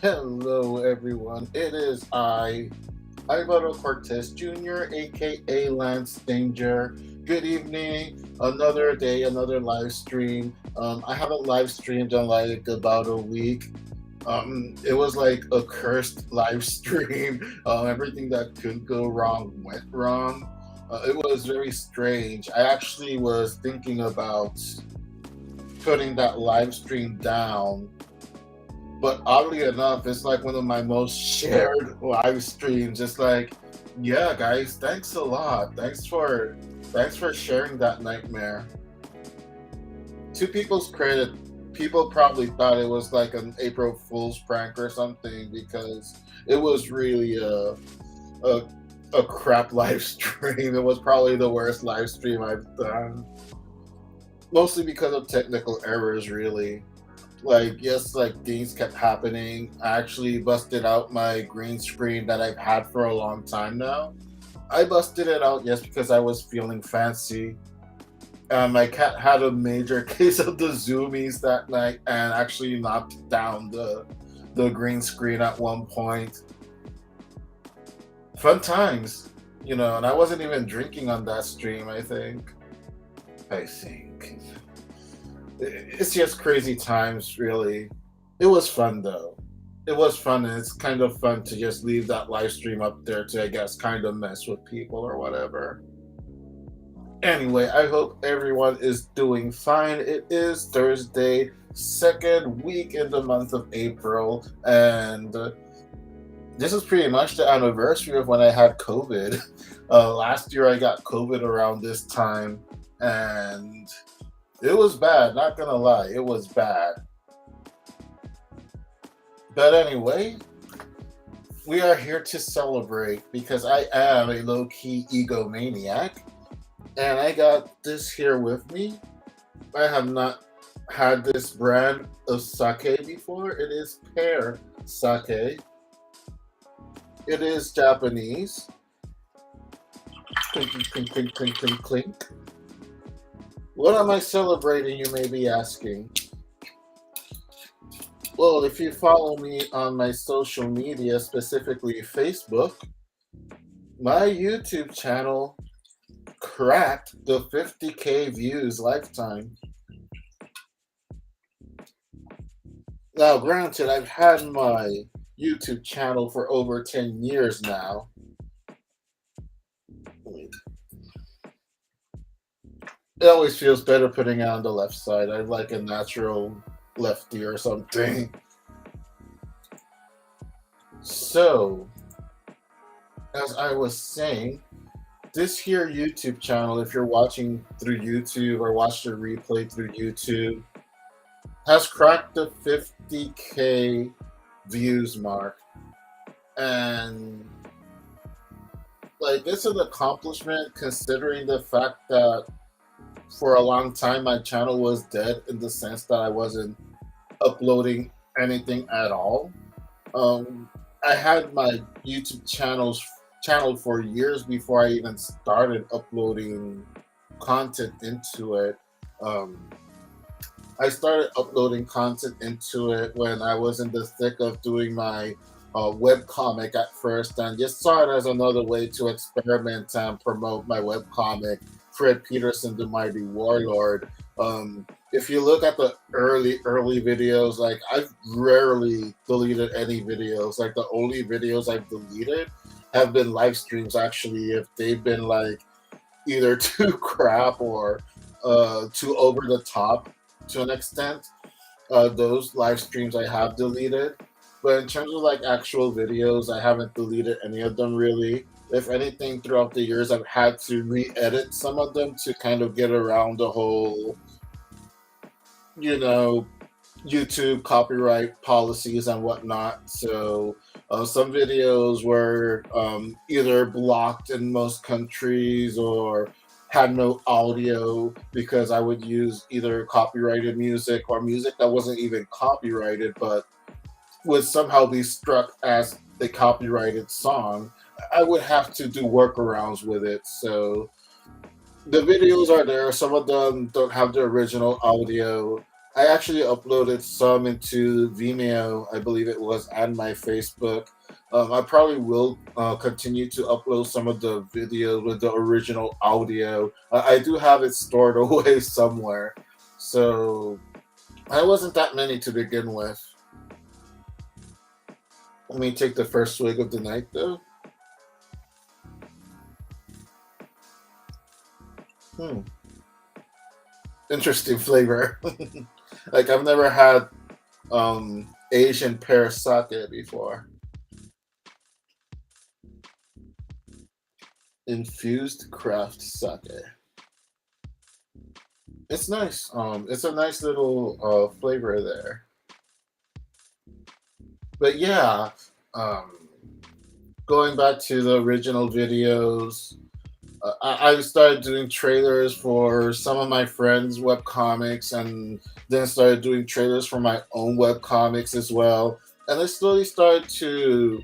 Hello, everyone. It is Alvaro Cortez Jr., aka Lance Danger. Good evening. Another day, another live stream. I haven't live streamed in like about a week. It was like a cursed live stream. Everything that could go wrong went wrong. It was very strange. I actually was thinking about putting that live stream down, but oddly enough, it's like one of my most shared live streams. It's like, yeah, guys, thanks a lot. Thanks for sharing that nightmare. To people's credit, people probably thought it was like an April Fool's prank or something because it was really a a crap live stream. It was probably the worst live stream I've done, mostly because of technical errors, really. Like, yes, like things kept happening. I actually busted out my green screen that I've had for a long time now. I busted it out, yes, because I was feeling fancy. My cat had a major case of the zoomies that night and actually knocked down the green screen at one point. Fun times, and I wasn't even drinking on that stream, I think. I think. It's just crazy times, really. It was fun, though. It was fun, and it's kind of fun to just leave that live stream up there to, I guess, kind of mess with people or whatever. Anyway, I hope everyone is doing fine. It is Thursday, second week in the month of April, and this is pretty much the anniversary of when I had COVID. Last year, I got COVID around this time, and it was bad, not gonna lie, it was bad. But anyway, we are here to celebrate because I am a low key egomaniac, and I got this here with me. I have not had this brand of sake before. It is pear sake. It is Japanese. Clink, clink, clink, clink, clink, clink, clink. What am I celebrating, you may be asking? Well, if you follow me on my social media, specifically Facebook, my YouTube channel cracked the 50K views lifetime. Now, granted, I've had my YouTube channel for over 10 years now. It always feels better putting it on the left side. I like a natural lefty or something. So, as I was saying, this here YouTube channel, if you're watching through YouTube or watch the replay through YouTube, has cracked the 50K views mark. And like, it's an accomplishment considering the fact that for a long time my channel was dead in the sense that I wasn't uploading anything at all. I had my YouTube channel for years before I even started uploading content into it. I started uploading content into it when I was in the thick of doing my web comic at first, and just saw it as another way to experiment and promote my web comic, Fred Peterson, the Mighty Warlord. If you look at the early videos, like, I've rarely deleted any videos. Like, the only videos I've deleted have been live streams, actually, if they've been like either too crap or too over the top to an extent. Those live streams I have deleted. But in terms of like actual videos, I haven't deleted any of them really. If anything, throughout the years, I've had to re-edit some of them to kind of get around the whole, you know, YouTube copyright policies and whatnot. So some videos were either blocked in most countries or had no audio because I would use either copyrighted music or music that wasn't even copyrighted but would somehow be struck as a copyrighted song. I would have to do workarounds with it. So the videos are there. Some of them don't have the original audio. I actually uploaded some into Vimeo, I believe it was, and my Facebook. I probably will continue to upload some of the videos with the original audio. I do have it stored away somewhere, so I wasn't that many to begin with. Let me take the first swig of the night, though. Hmm, interesting flavor. Like I've never had Asian pear sake before. Infused craft sake. It's nice. It's a nice little flavor there. But yeah, um, going back to the original videos, I started doing trailers for some of my friends' web comics, and then started doing trailers for my own web comics as well. And I slowly started to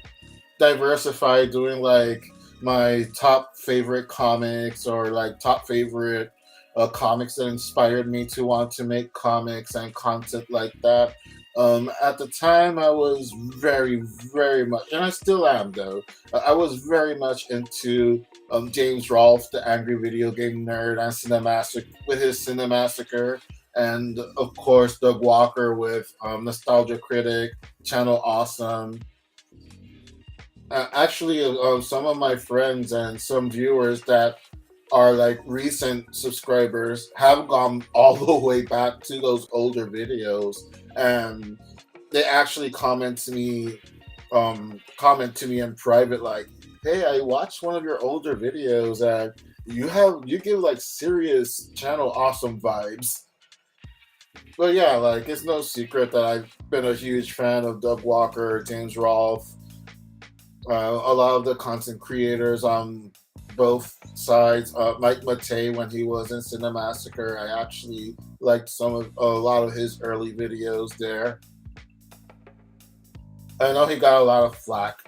diversify, doing like my top favorite comics, or like top favorite comics that inspired me to want to make comics and content like that. At the time, I was very, very much, and I still am though. I was very much into James Rolfe, the angry video game nerd, and with his Cinemassacre, and of course Doug Walker with Nostalgia Critic, Channel Awesome. Actually, some of my friends and some viewers that are like recent subscribers have gone all the way back to those older videos, and they actually comment to me in private like, "Hey, I watched one of your older videos, and you give like serious Channel Awesome vibes." But yeah, like it's no secret that I've been a huge fan of Doug Walker, James Rolfe, a lot of the content creators on both sides. Mike Matei, when he was in Cinemassacre, I actually liked a lot of his early videos there. I know he got a lot of flack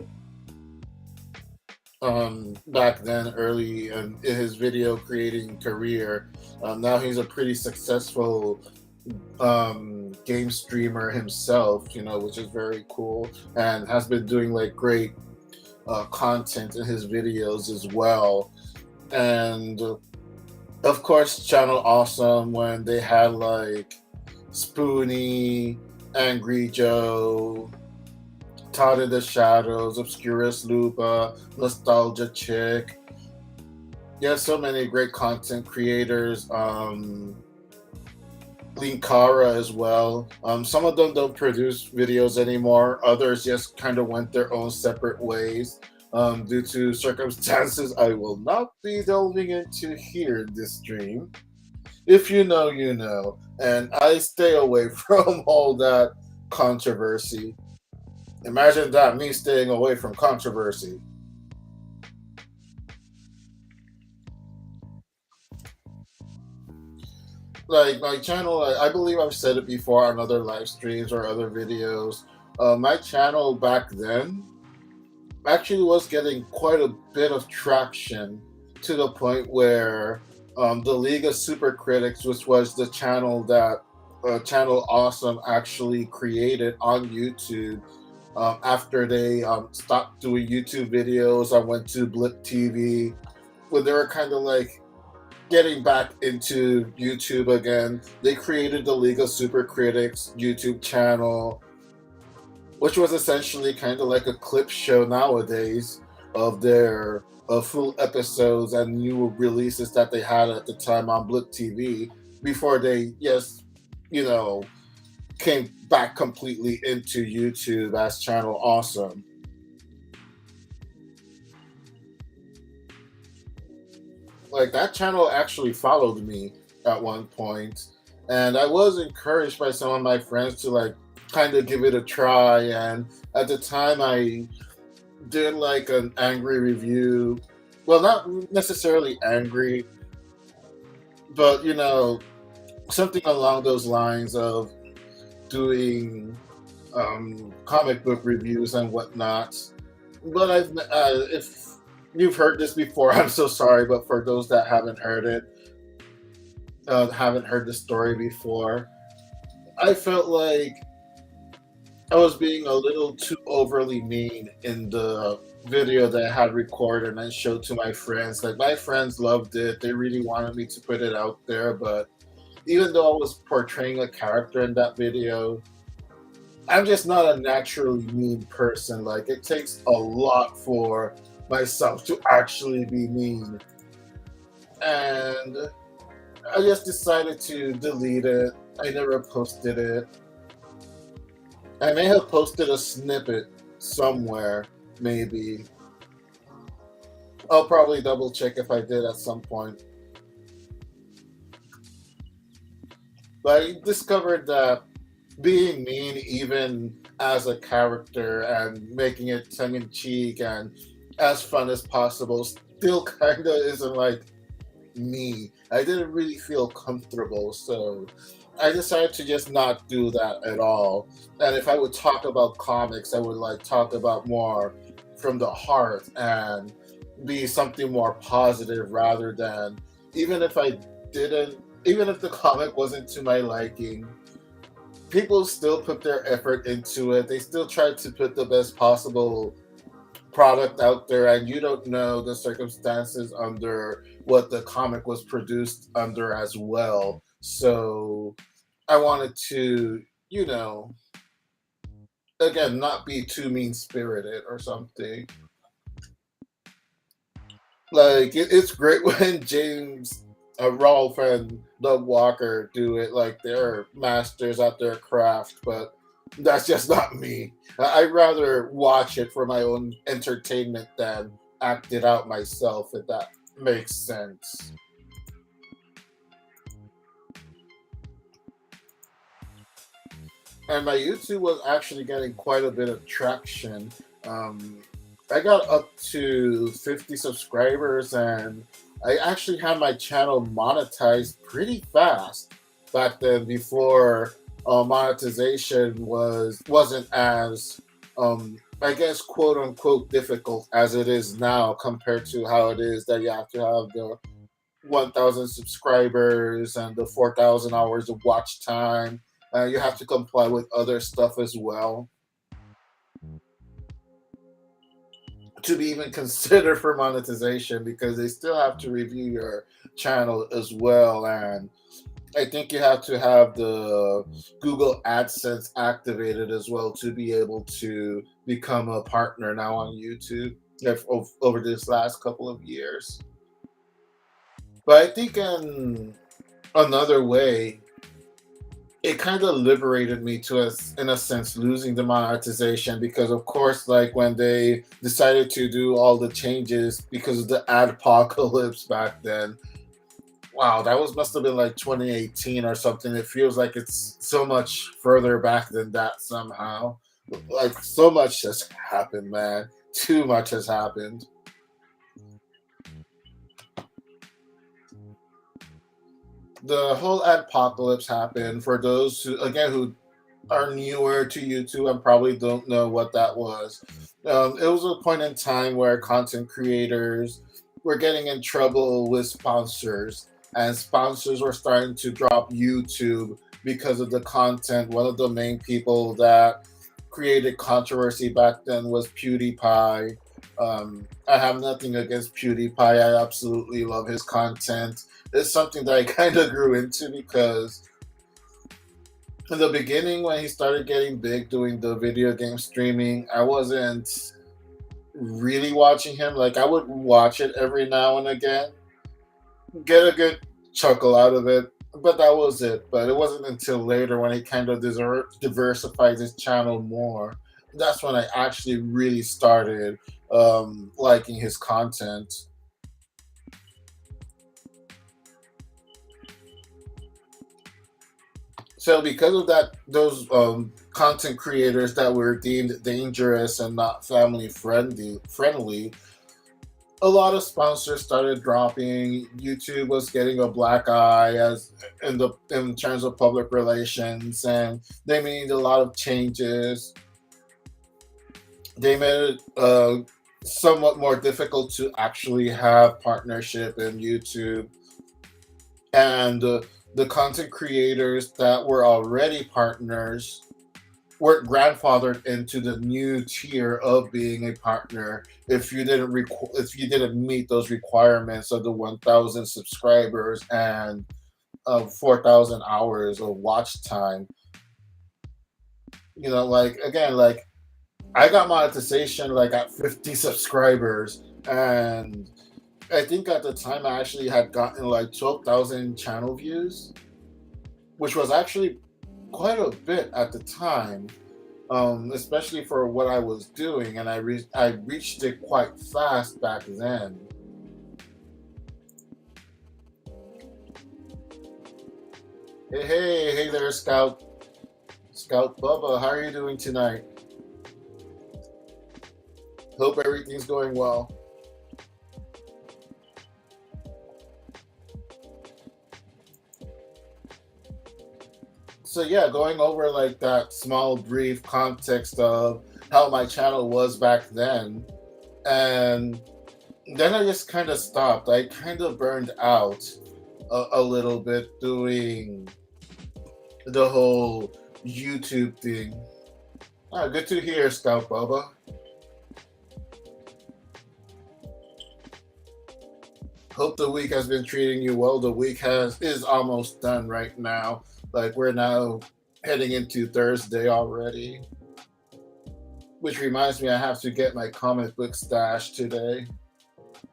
back then, early in his video creating career. Now he's a pretty successful game streamer himself, which is very cool, and has been doing like great content in his videos as well. And of course, Channel Awesome, when they had like Spoonie, Angry Joe, Todd in the Shadows, Obscurus Lupa, Nostalgia Chick. Yeah, so many great content creators. Linkara as well. Some of them don't produce videos anymore. Others just kind of went their own separate ways due to circumstances I will not be delving into here in this stream. If you know, you know. And I stay away from all that controversy. Imagine that, me staying away from controversy. Like my channel, I believe I've said it before on other live streams or other videos. My channel back then actually was getting quite a bit of traction, to the point where the League of Super Critics, which was the channel that Channel Awesome actually created on YouTube, after they stopped doing YouTube videos, I went to Blip TV, when they were kind of like getting back into YouTube again. They created the League of Super Critics YouTube channel, which was essentially kind of like a clip show nowadays of their full episodes and new releases that they had at the time on Blip TV, before they, yes, you know, came back completely into YouTube as Channel Awesome. Like that channel actually followed me at one point, and I was encouraged by some of my friends to like kind of give it a try. And at the time, I did like an angry review. Well, not necessarily angry, but something along those lines of doing comic book reviews and whatnot. But if you've heard this before, I'm so sorry. But for those that haven't heard the story before, I felt like I was being a little too overly mean in the video that I had recorded and I showed to my friends. Like my friends loved it. They really wanted me to put it out there, but even though I was portraying a character in that video, I'm just not a naturally mean person. Like it takes a lot for myself to actually be mean. And I just decided to delete it. I never posted it. I may have posted a snippet somewhere, maybe. I'll probably double check if I did at some point. But I discovered that being mean, even as a character, and making it tongue in cheek and as fun as possible, still kind of isn't like me. I didn't really feel comfortable, so I decided to just not do that at all. And if I would talk about comics, I would like talk about more from the heart and be something more positive rather than even if I didn't, even if the comic wasn't to my liking, people still put their effort into it. They still try to put the best possible product out there, and you don't know the circumstances under what the comic was produced under as well. So I wanted to, you know, again, not be too mean spirited or something. Like it's great when James, Rolfe and Doug Walker do it. Like they're masters at their craft, but that's just not me. I'd rather watch it for my own entertainment than act it out myself. If that makes sense. And my YouTube was actually getting quite a bit of traction. Um, I got up to 50 subscribers, and I actually had my channel monetized pretty fast back then. Before monetization wasn't as I guess quote unquote difficult as it is now compared to how it is that you have to have the 1,000 subscribers and the 4,000 hours of watch time. You have to comply with other stuff as well to be even considered for monetization because they still have to review your channel as well. And I think you have to have the Google AdSense activated as well to be able to become a partner now on YouTube over this last couple of years. But I think in another way, it kind of liberated me to us in a sense losing the monetization because of course like when they decided to do all the changes because of the ad apocalypse back then, wow, that was must have been like 2018 or something. It feels like it's so much further back than that somehow. Like so much has happened, man. Too much has happened. The whole apocalypse happened. For those who again who are newer to YouTube and probably don't know what that was, it was a point in time where content creators were getting in trouble with sponsors, and sponsors were starting to drop YouTube because of the content. One of the main people that created controversy back then was PewDiePie. I have nothing against PewDiePie. I absolutely love his content. It's something that I kind of grew into because in the beginning, when he started getting big doing the video game streaming, I wasn't really watching him. Like, I would watch it every now and again, get a good chuckle out of it, but that was it. But it wasn't until later when he kind of diversified his channel more. That's when I actually really started liking his content. So because of that, those content creators that were deemed dangerous and not family friendly, a lot of sponsors started dropping. YouTube was getting a black eye as in terms of public relations, and they made a lot of changes. They made it somewhat more difficult to actually have partnership in YouTube, and the content creators that were already partners were grandfathered into the new tier of being a partner if you didn't meet those requirements of the 1,000 subscribers and of 4,000 hours of watch time. Like again, like I got monetization like at 50 subscribers, and I think at the time I actually had gotten like 12,000 channel views, which was actually quite a bit at the time, especially for what I was doing, and I reached it quite fast back then. Hey there, Scout Bubba. How are you doing tonight? Hope everything's going well. So yeah, going over like that small brief context of how my channel was back then, and then I just kind of stopped. I kind of burned out a little bit doing the whole YouTube thing. Ah, good to hear, Scout Bubba. Hope the week has been treating you well. The week has is almost done right now. Like we're now heading into Thursday already. Which reminds me, I have to get my comic book stash today.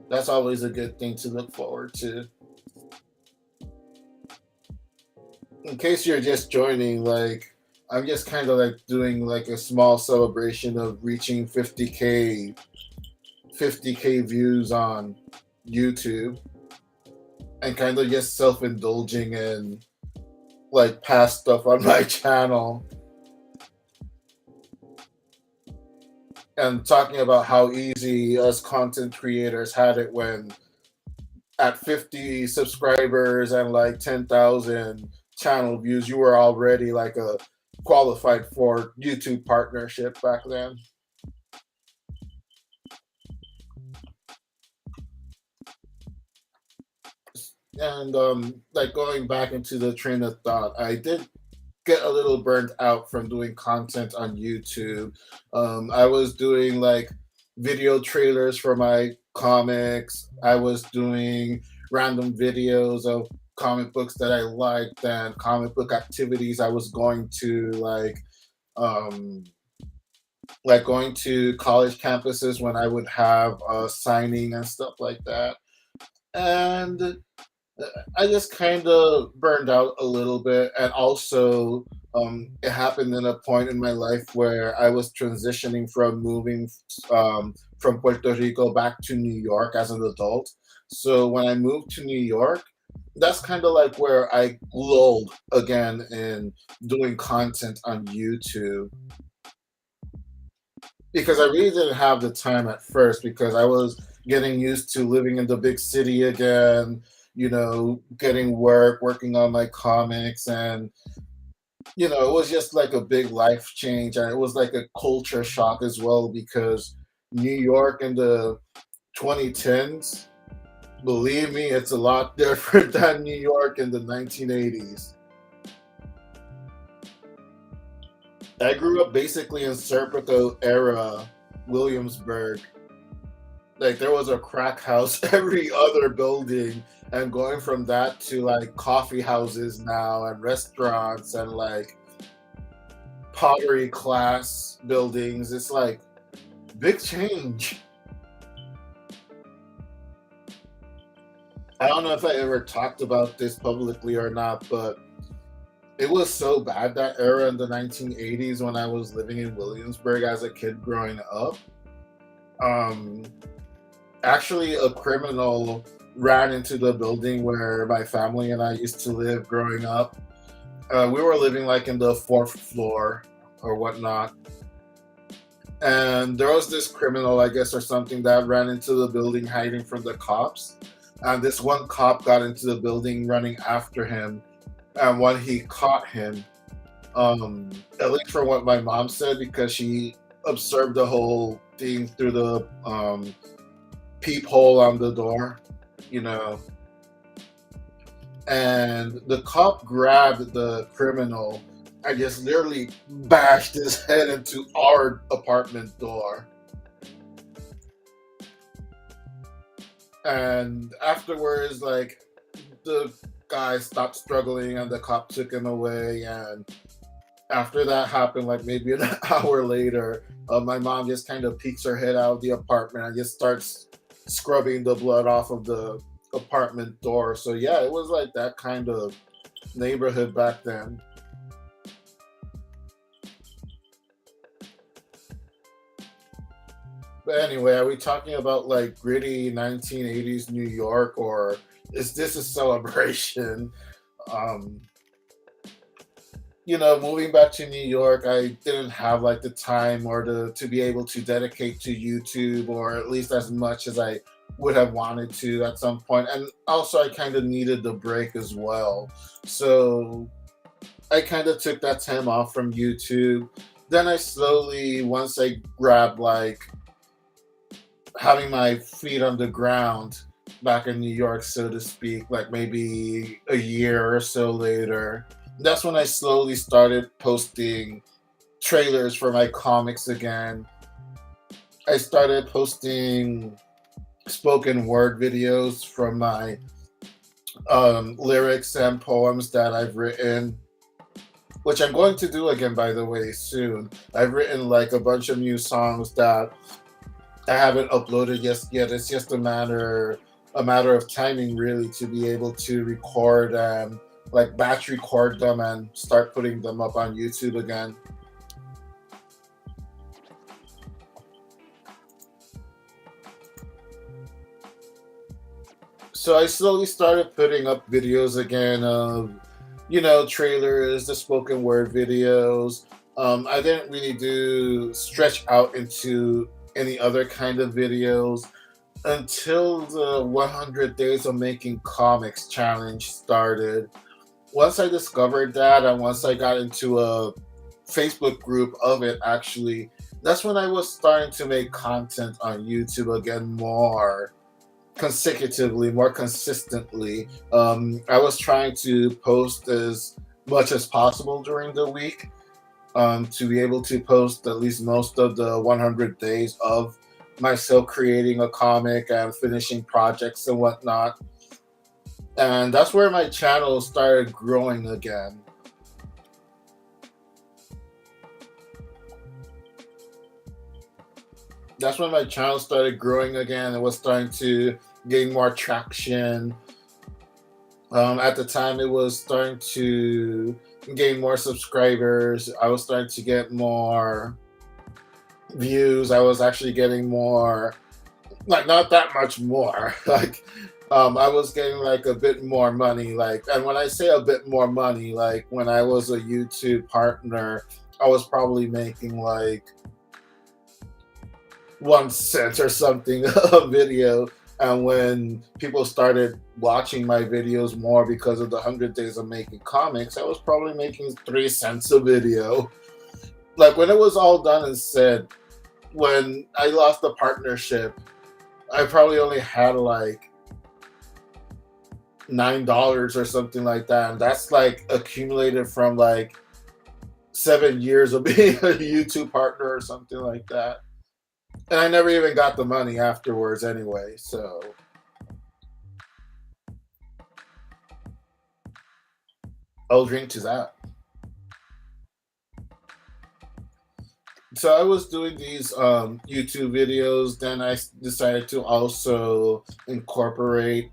That's always a good thing to look forward to. In case you're just joining, like I'm just kind of like doing like a small celebration of reaching 50k views on YouTube, and kind of just self-indulging in like past stuff on my channel, and talking about how easy us content creators had it when at 50 subscribers and like 10,000 channel views, you were already like a qualified for YouTube partnership back then. And like going back into the train of thought, I did get a little burnt out from doing content on YouTube. I was doing like video trailers for my comics. I was doing random videos of comic books that I liked and comic book activities I was going to, um like going to college campuses when I would have a signing and stuff like that. And I just kind of burned out a little bit, and also it happened in a point in my life where I was transitioning from moving from Puerto Rico back to New York as an adult. So when I moved to New York, that's kind of like where I lulled again in doing content on YouTube, because I really didn't have the time at first because I was getting used to living in the big city again, getting working on my comics, and it was just like a big life change, and it was like a culture shock as well because New York in the 2010s, believe me, it's a lot different than New York in the 1980s. I grew up basically in Serpico era Williamsburg. Like there was a crack house every other building, and going from that to like coffee houses now and restaurants and like pottery class buildings, it's like big change. I don't know if I ever talked about this publicly or not, but it was so bad that era in the 1980s when I was living in Williamsburg as a kid growing up. um Actually, a criminal ran into the building where my family and I used to live growing up. We were living like in the fourth floor or whatnot. And there was this criminal, I guess, or something, that ran into the building hiding from the cops. And this one cop got into the building running after him. And when he caught him, at least from what my mom said, because she observed the whole thing through the peephole on the door, you know. and the cop grabbed the criminal and just literally bashed his head into our apartment door. And afterwards, like, the guy stopped struggling and the cop took him away. And after that happened, like maybe an hour later, my mom just kind of peeks her head out of the apartment and just starts scrubbing the blood off of the apartment door. So yeah, it was like that kind of neighborhood back then. But anyway, are we talking about like gritty 1980s New York, or is this a celebration? Um, Moving back to New York, I didn't have like the time or to be able to dedicate to YouTube, or at least as much as I would have wanted to at some point. And also, I kind of needed the break as well. So I kind of took that time off from YouTube. Then I slowly, once I grabbed like having my feet on the ground back in New York, so to speak, like maybe a year or so later, that's when I slowly started posting trailers for my comics again. I started posting spoken word videos from my lyrics and poems that I've written, which I'm going to do again, by the way, soon. I've written like a bunch of new songs that I haven't uploaded just yet. It's just a matter of timing, really, to be able to record and like batch record them and start putting them up on YouTube again. So I slowly started putting up videos again of, trailers, the spoken word videos. I didn't really do stretch out into any other kind of videos until the 100 Days of Making Comics challenge started. Once I discovered that, and once I got into a Facebook group of it, actually, that's when I was starting to make content on YouTube again more consecutively, more consistently. I was trying to post as much as possible during the week, to be able to post at least most of the 100 days of myself creating a comic and finishing projects and whatnot. And that's where my channel started growing again. That's when my channel started growing again. It was starting to gain more traction. At the time, it was starting to gain more subscribers. I was starting to get more views. I was actually getting more, like not that much more. Like, I was getting like a bit more money. Like, and when I say a bit more money, like when I was a YouTube partner, I was probably making like 1 cent or something a video. And when people started watching my videos more because of the 100 days of making comics, I was probably making 3 cents a video. Like when it was all done and said, when I lost the partnership, I probably only had like $9 or something like that. And that's like accumulated from like 7 years of being a YouTube partner or something like that. And I never even got the money afterwards anyway. So I'll drink to that. So I was doing these YouTube videos. Then decided to also incorporate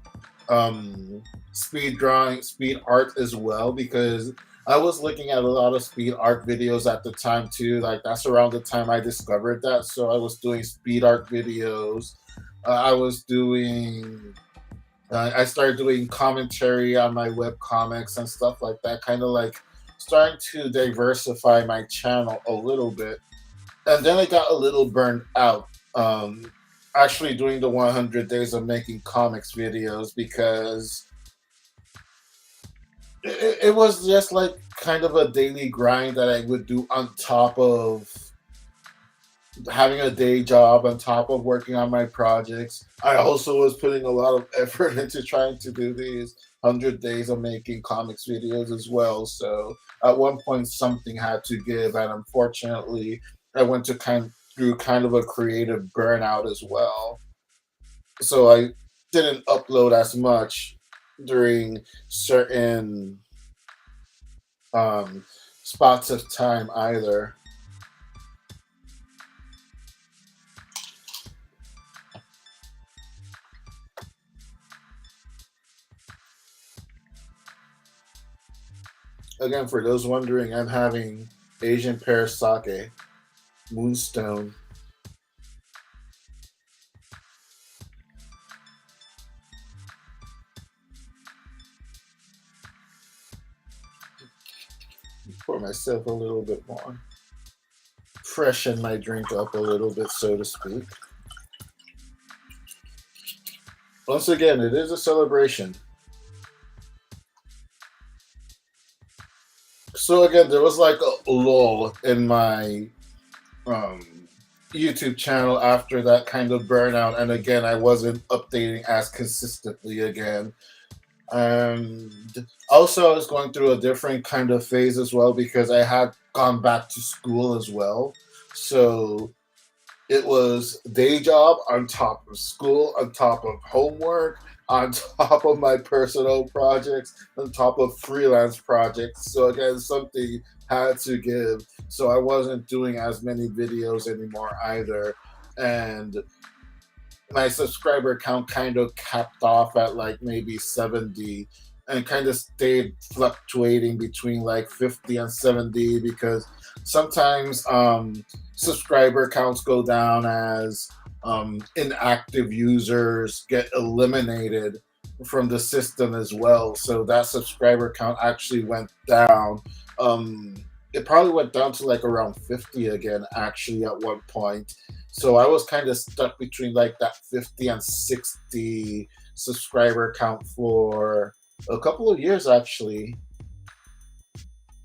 speed drawing, speed art as well, because I was looking at a lot of speed art videos at the time too. Like that's around the time I discovered that. So I was doing speed art videos. I was doing. I started doing commentary on my web comics and stuff like that. Kind of like starting to diversify my channel a little bit. And then I got a little burnt out. Actually, doing the 100 days of making comics videos, because it was just like kind of a daily grind that I would do on top of having a day job, on top of working on my projects. I also was putting a lot of effort into trying to do these. 100 days of making comics videos as well. So at one point, something had to give, and unfortunately, I went to through kind of a creative burnout as well. So I didn't upload as much during certain um, spots of time either. Again, for those wondering, I'm having Asian pear sake, moonstone. Pour myself a little bit more. Freshen my drink up a little bit, so to speak. Once again, it is a celebration. So again, there was like a lull in my um, YouTube channel after that kind of burnout, and again, I wasn't updating as consistently again. And also, I was going through a different kind of phase as well because I had gone back to school as well. So it was day job on top of school, on top of homework, on top of my personal projects, on top of freelance projects. So again, something had to give. So I wasn't doing as many videos anymore either. And my subscriber count kind of capped off at like maybe 70 and kind of stayed fluctuating between like 50 and 70 because sometimes subscriber counts go down as inactive users get eliminated from the system as well. So that subscriber count actually went down. It probably went down to like around 50 again, actually, at one point. So I was kind of stuck between like that 50 and 60 subscriber count for a couple of years, actually.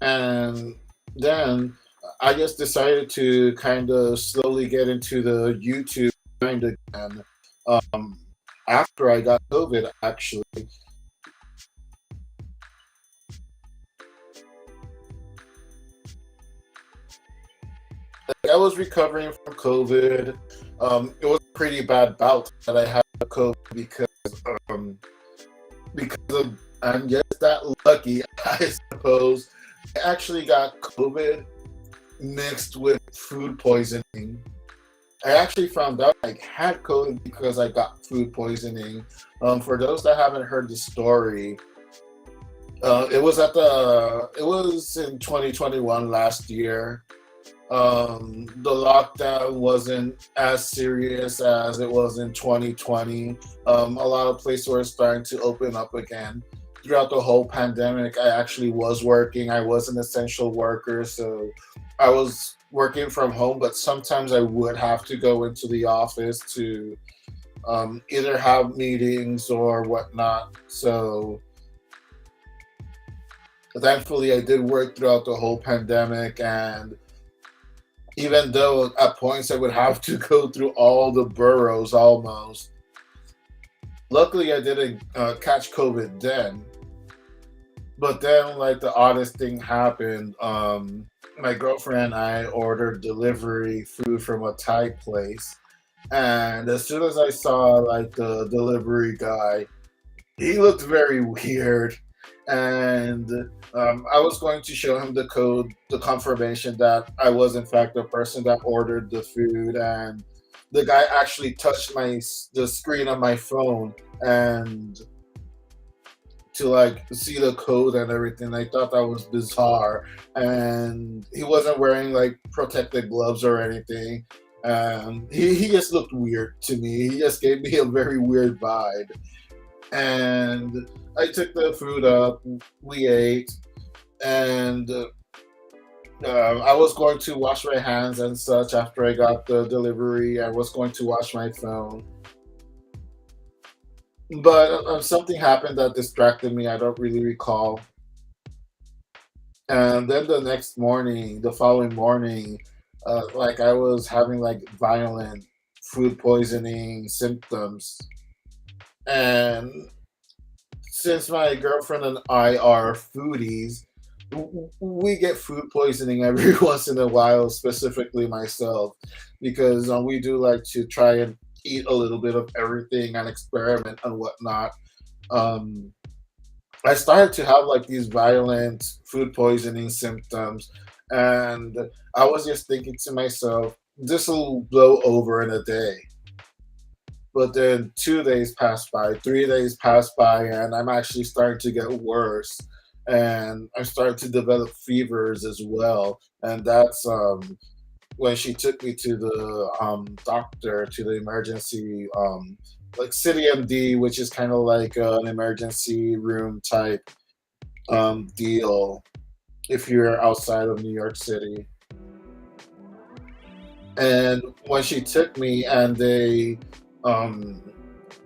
And then I just decided to kind of slowly get into the YouTube grind again. Um, After I got COVID, actually. I was recovering from COVID. It was a pretty bad bout that I had with COVID um, because of I'm just that lucky, I suppose. I actually got COVID mixed with food poisoning. I actually found out I had COVID because I got food poisoning. For those that haven't heard the story, it was in 2021 last year. The lockdown wasn't as serious as it was in 2020. A lot of places were starting to open up again. Throughout the whole pandemic, I actually was working. I was an essential worker, so I was working from home, but sometimes I would have to go into the office to either have meetings or whatnot. So thankfully, I did work throughout the whole pandemic, and even though at points I would have to go through all the boroughs almost. Luckily, I didn't catch COVID then. But then, like, the oddest thing happened. My girlfriend and I ordered delivery food from a Thai place. And as soon as I saw, like, the delivery guy, he looked very weird. And I was going to show him the code, the confirmation that I was in fact the person that ordered the food, and the guy actually touched the screen of my phone and to like see the code and everything. I thought that was bizarre, and he wasn't wearing like protective gloves or anything. He just looked weird to me. He just gave me a very weird vibe. And I took the food up. We ate, and I was going to wash my hands and such after I got the delivery. I was going to wash my phone, but something happened that distracted me. I don't really recall. And then the following morning, like I was having like violent food poisoning symptoms, and since my girlfriend and I are foodies, we get food poisoning every once in a while, specifically myself, because we do like to try and eat a little bit of everything and experiment and whatnot. Um, I started to have like these violent food poisoning symptoms, and I was just thinking to myself, this will blow over in a day. But then 2 days passed by, 3 days passed by, and I'm actually starting to get worse. And I'm starting to develop fevers as well. And that's when she took me to the doctor, to the emergency, like City MD, which is kind of like an emergency room type deal if you're outside of New York City. And when she took me and they um,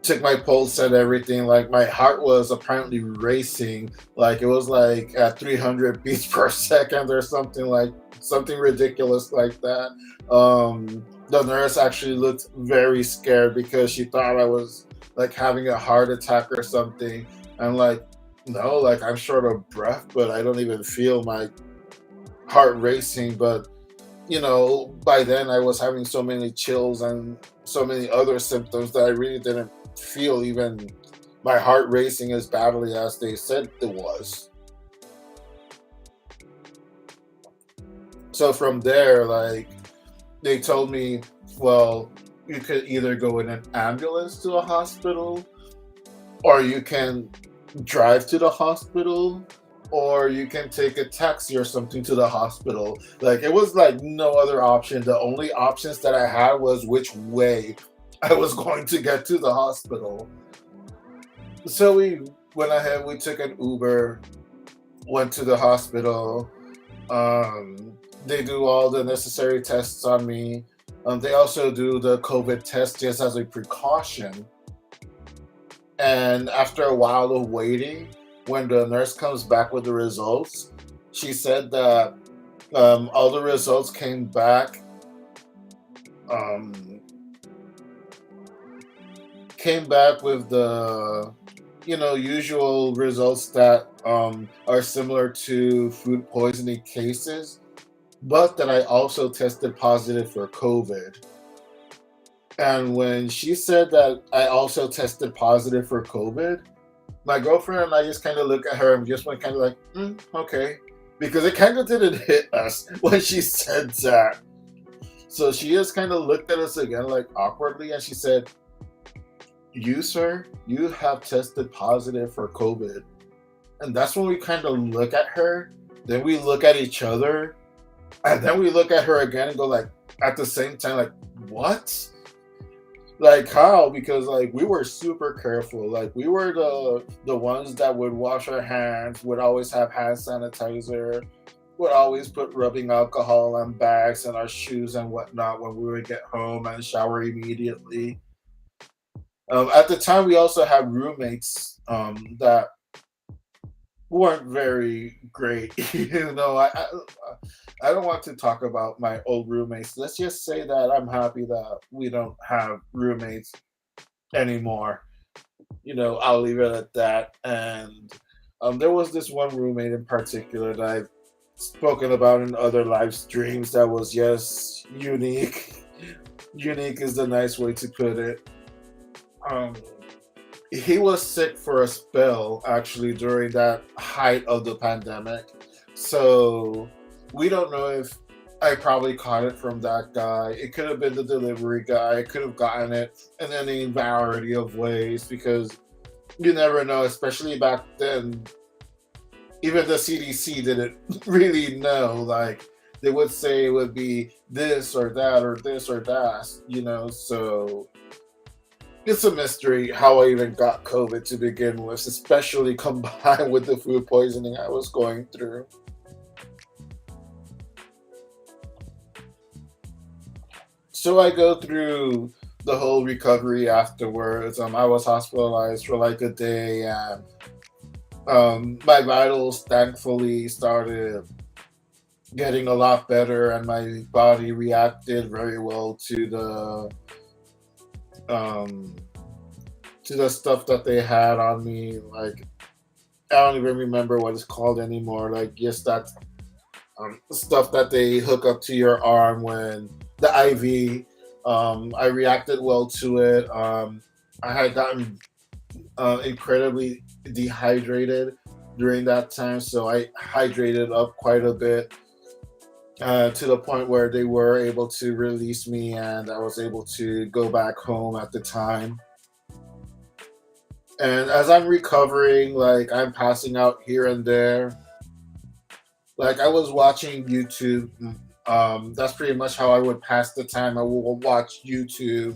took my pulse and everything, like my heart was apparently racing, like it was like at 300 beats per second or something, like something ridiculous like that. The nurse actually looked very scared because she thought I was like having a heart attack or something. I'm like, no, like I'm short of breath, but I don't even feel my heart racing. But by then I was having so many chills and so many other symptoms that I really didn't feel even my heart racing as badly as they said it was. So from there, like, they told me, well, you could either go in an ambulance to a hospital, or you can drive to the hospital, or you can take a taxi or something to the hospital. Like it was like no other option. The only options that I had was which way I was going to get to the hospital. So we went ahead, we took an Uber, went to the hospital. They do all the necessary tests on me. They also do the COVID test just as a precaution. And after a while of waiting, when the nurse comes back with the results, she said that all the results um, came back with the usual results that are similar to food poisoning cases, but that I also tested positive for COVID. And when she said that I also tested positive for COVID, my girlfriend and I just kind of look at her and just went kind of like, okay, because it kind of didn't hit us when she said that. So she just kind of looked at us again, like awkwardly, and she said, "You, sir, you have tested positive for COVID." And that's when we kind of look at her, then we look at each other, and then we look at her again and go like, at the same time, like, what? Like how? Because like we were super careful. Like we were the ones that would wash our hands, would always have hand sanitizer, would always put rubbing alcohol on bags and our shoes and whatnot when we would get home and shower immediately. At the time, we also had roommates that weren't very great. I don't want to talk about my old roommates. Let's just say that I'm happy that we don't have roommates anymore. I'll leave it at that. And there was this one roommate in particular that I've spoken about in other live streams that was just unique. Unique is the nice way to put it. Um, he was sick for a spell actually during that height of the pandemic. So we don't know if I probably caught it from that guy. It could have been the delivery guy. I could have gotten it in any variety of ways because you never know, especially back then. Even the CDC didn't really know. Like they would say it would be this or that or this or that, so it's a mystery how I even got COVID to begin with, especially combined with the food poisoning I was going through. So I go through the whole recovery afterwards. I was hospitalized for like a day, and my vitals thankfully started getting a lot better, and my body reacted very well um, to the stuff that they had on me. Like I don't even remember what it's called anymore. Like just that stuff that they hook up to your arm when the IV. I reacted well to it. I had gotten incredibly dehydrated during that time, so I hydrated up quite a bit to the point where they were able to release me, and I was able to go back home at the time. And as I'm recovering, like I'm passing out here and there. Like I was watching YouTube. That's pretty much how I would pass the time. I will watch YouTube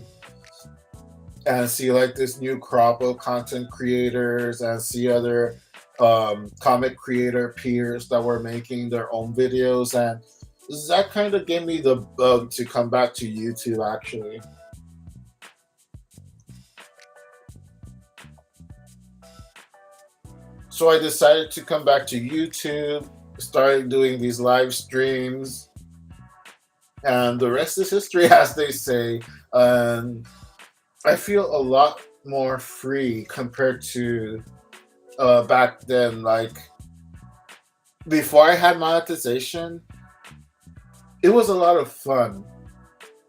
and see like this new crop of content creators and see other comic creator peers that were making their own videos, and that kind of gave me the bug to come back to YouTube actually. So I decided to come back to YouTube, started doing these live streams, and the rest is history, as they say. And I feel a lot more free compared to back then. Like before I had monetization, it was a lot of fun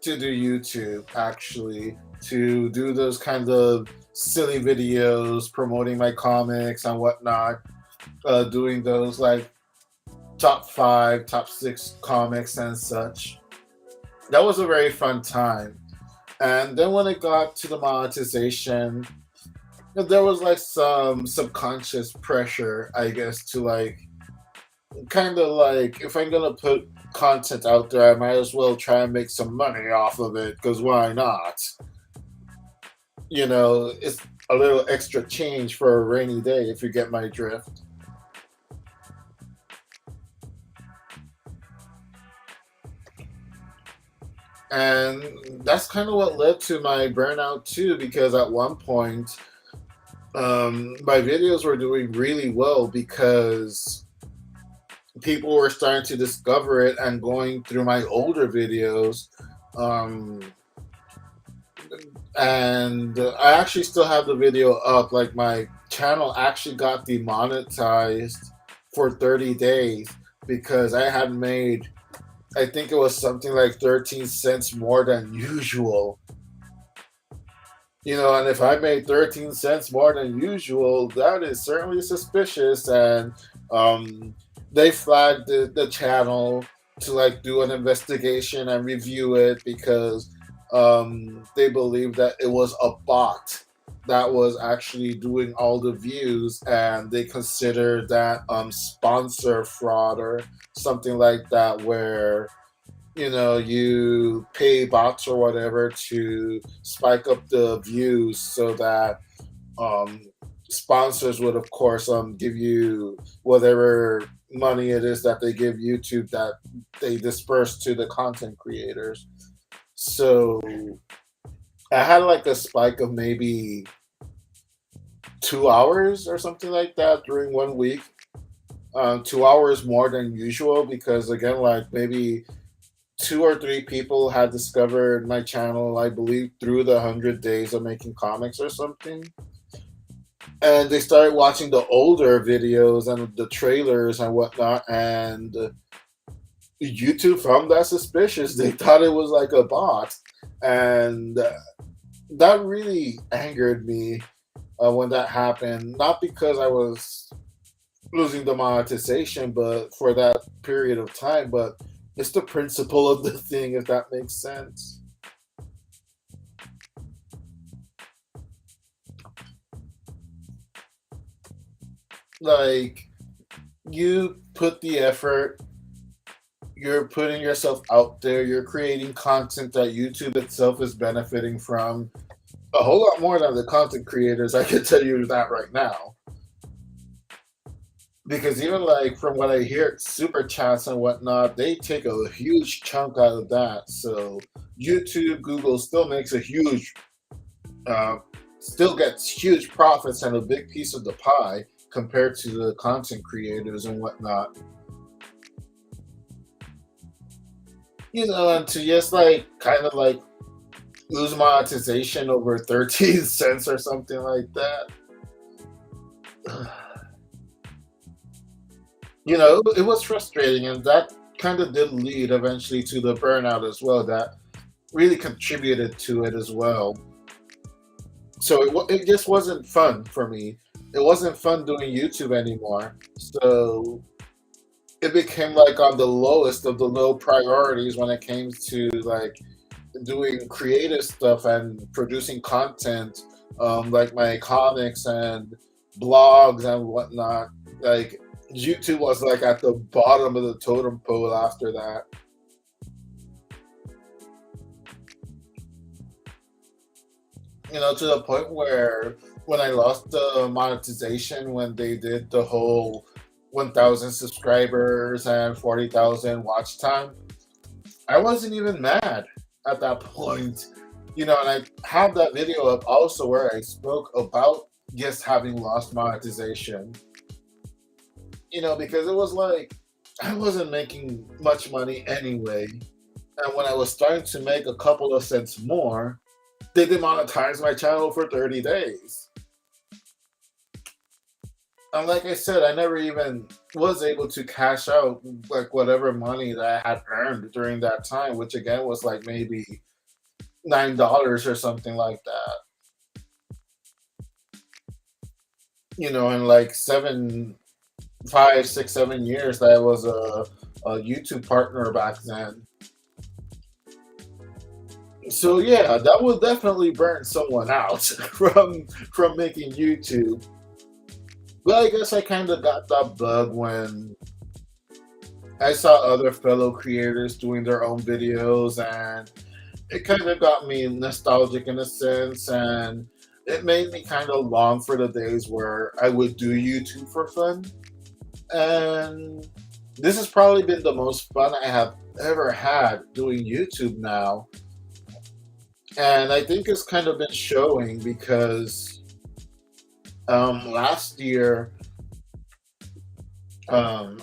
to do YouTube, actually, to do those kind of silly videos promoting my comics and whatnot, doing those like top five, top six comics and such. That was a very fun time. And then when it got to the monetization, there was like some subconscious pressure, I guess, to like kind of like if I'm gonna put content out there, I might as well try and make some money off of it because why not? It's a little extra change for a rainy day, if you get my drift. And that's kind of what led to my burnout too, because at one point, my videos were doing really well because people were starting to discover it and going through my older videos. Um, and I actually still have the video up. Like my channel actually got demonetized for 30 days because I had made, I think it was something like 13 cents more than usual. And if I made 13 cents more than usual, that is certainly suspicious. And um, they flagged the channel to like do an investigation and review it because they believe that it was a bot that was actually doing all the views, and they consider that sponsor fraud or something like that, where you pay bots or whatever to spike up the views so that um, sponsors would, of course, give you whatever money it is that they give YouTube that they disperse to the content creators. So I had like a spike of maybe 2 hours or something like that during one week. 2 hours more than usual because, again, like maybe two or three people had discovered my channel, I believe, through the 100 days of making comics or something. And they started watching the older videos and the trailers and whatnot. And YouTube found that suspicious. They thought it was like a bot. And that really angered me when that happened. Not because I was losing the monetization, but for that period of time. But it's the principle of the thing, if that makes sense. Like, you put the effort, you're putting yourself out there, you're creating content that YouTube itself is benefiting from a whole lot more than the content creators. I can tell you that right now. Because even like from what I hear, super chats and whatnot, they take a huge chunk out of that. So YouTube, Google still makes a huge, uh, still gets huge profits and a big piece of the pie compared to the content creators and whatnot. And to just like kind of like lose monetization over 13 cents or something like that. It was frustrating, and that kind of did lead eventually to the burnout as well. That really contributed to it as well. So it just wasn't fun for me. It wasn't fun doing YouTube anymore. So it became like on the lowest of the low priorities when it came to like doing creative stuff and producing content, like my comics and blogs and whatnot. Like YouTube was like at the bottom of the totem pole after that. To the point where when I lost the monetization, when they did the whole 1,000 subscribers and 40,000 watch time, I wasn't even mad at that point. And I have that video up also where I spoke about just having lost monetization, because it was like I wasn't making much money anyway. And when I was starting to make a couple of cents more, they demonetized my channel for 30 days. And like I said, I never even was able to cash out like whatever money that I had earned during that time, which again was like maybe $9 or something like that. In like 5, 6, 7 years that I was a YouTube partner back then. So yeah, that would definitely burn someone out from making YouTube. But I guess I kind of got that bug when I saw other fellow creators doing their own videos, and it kind of got me nostalgic in a sense, and it made me kind of long for the days where I would do YouTube for fun. And this has probably been the most fun I have ever had doing YouTube now. And I think it's kind of been showing because last year, um,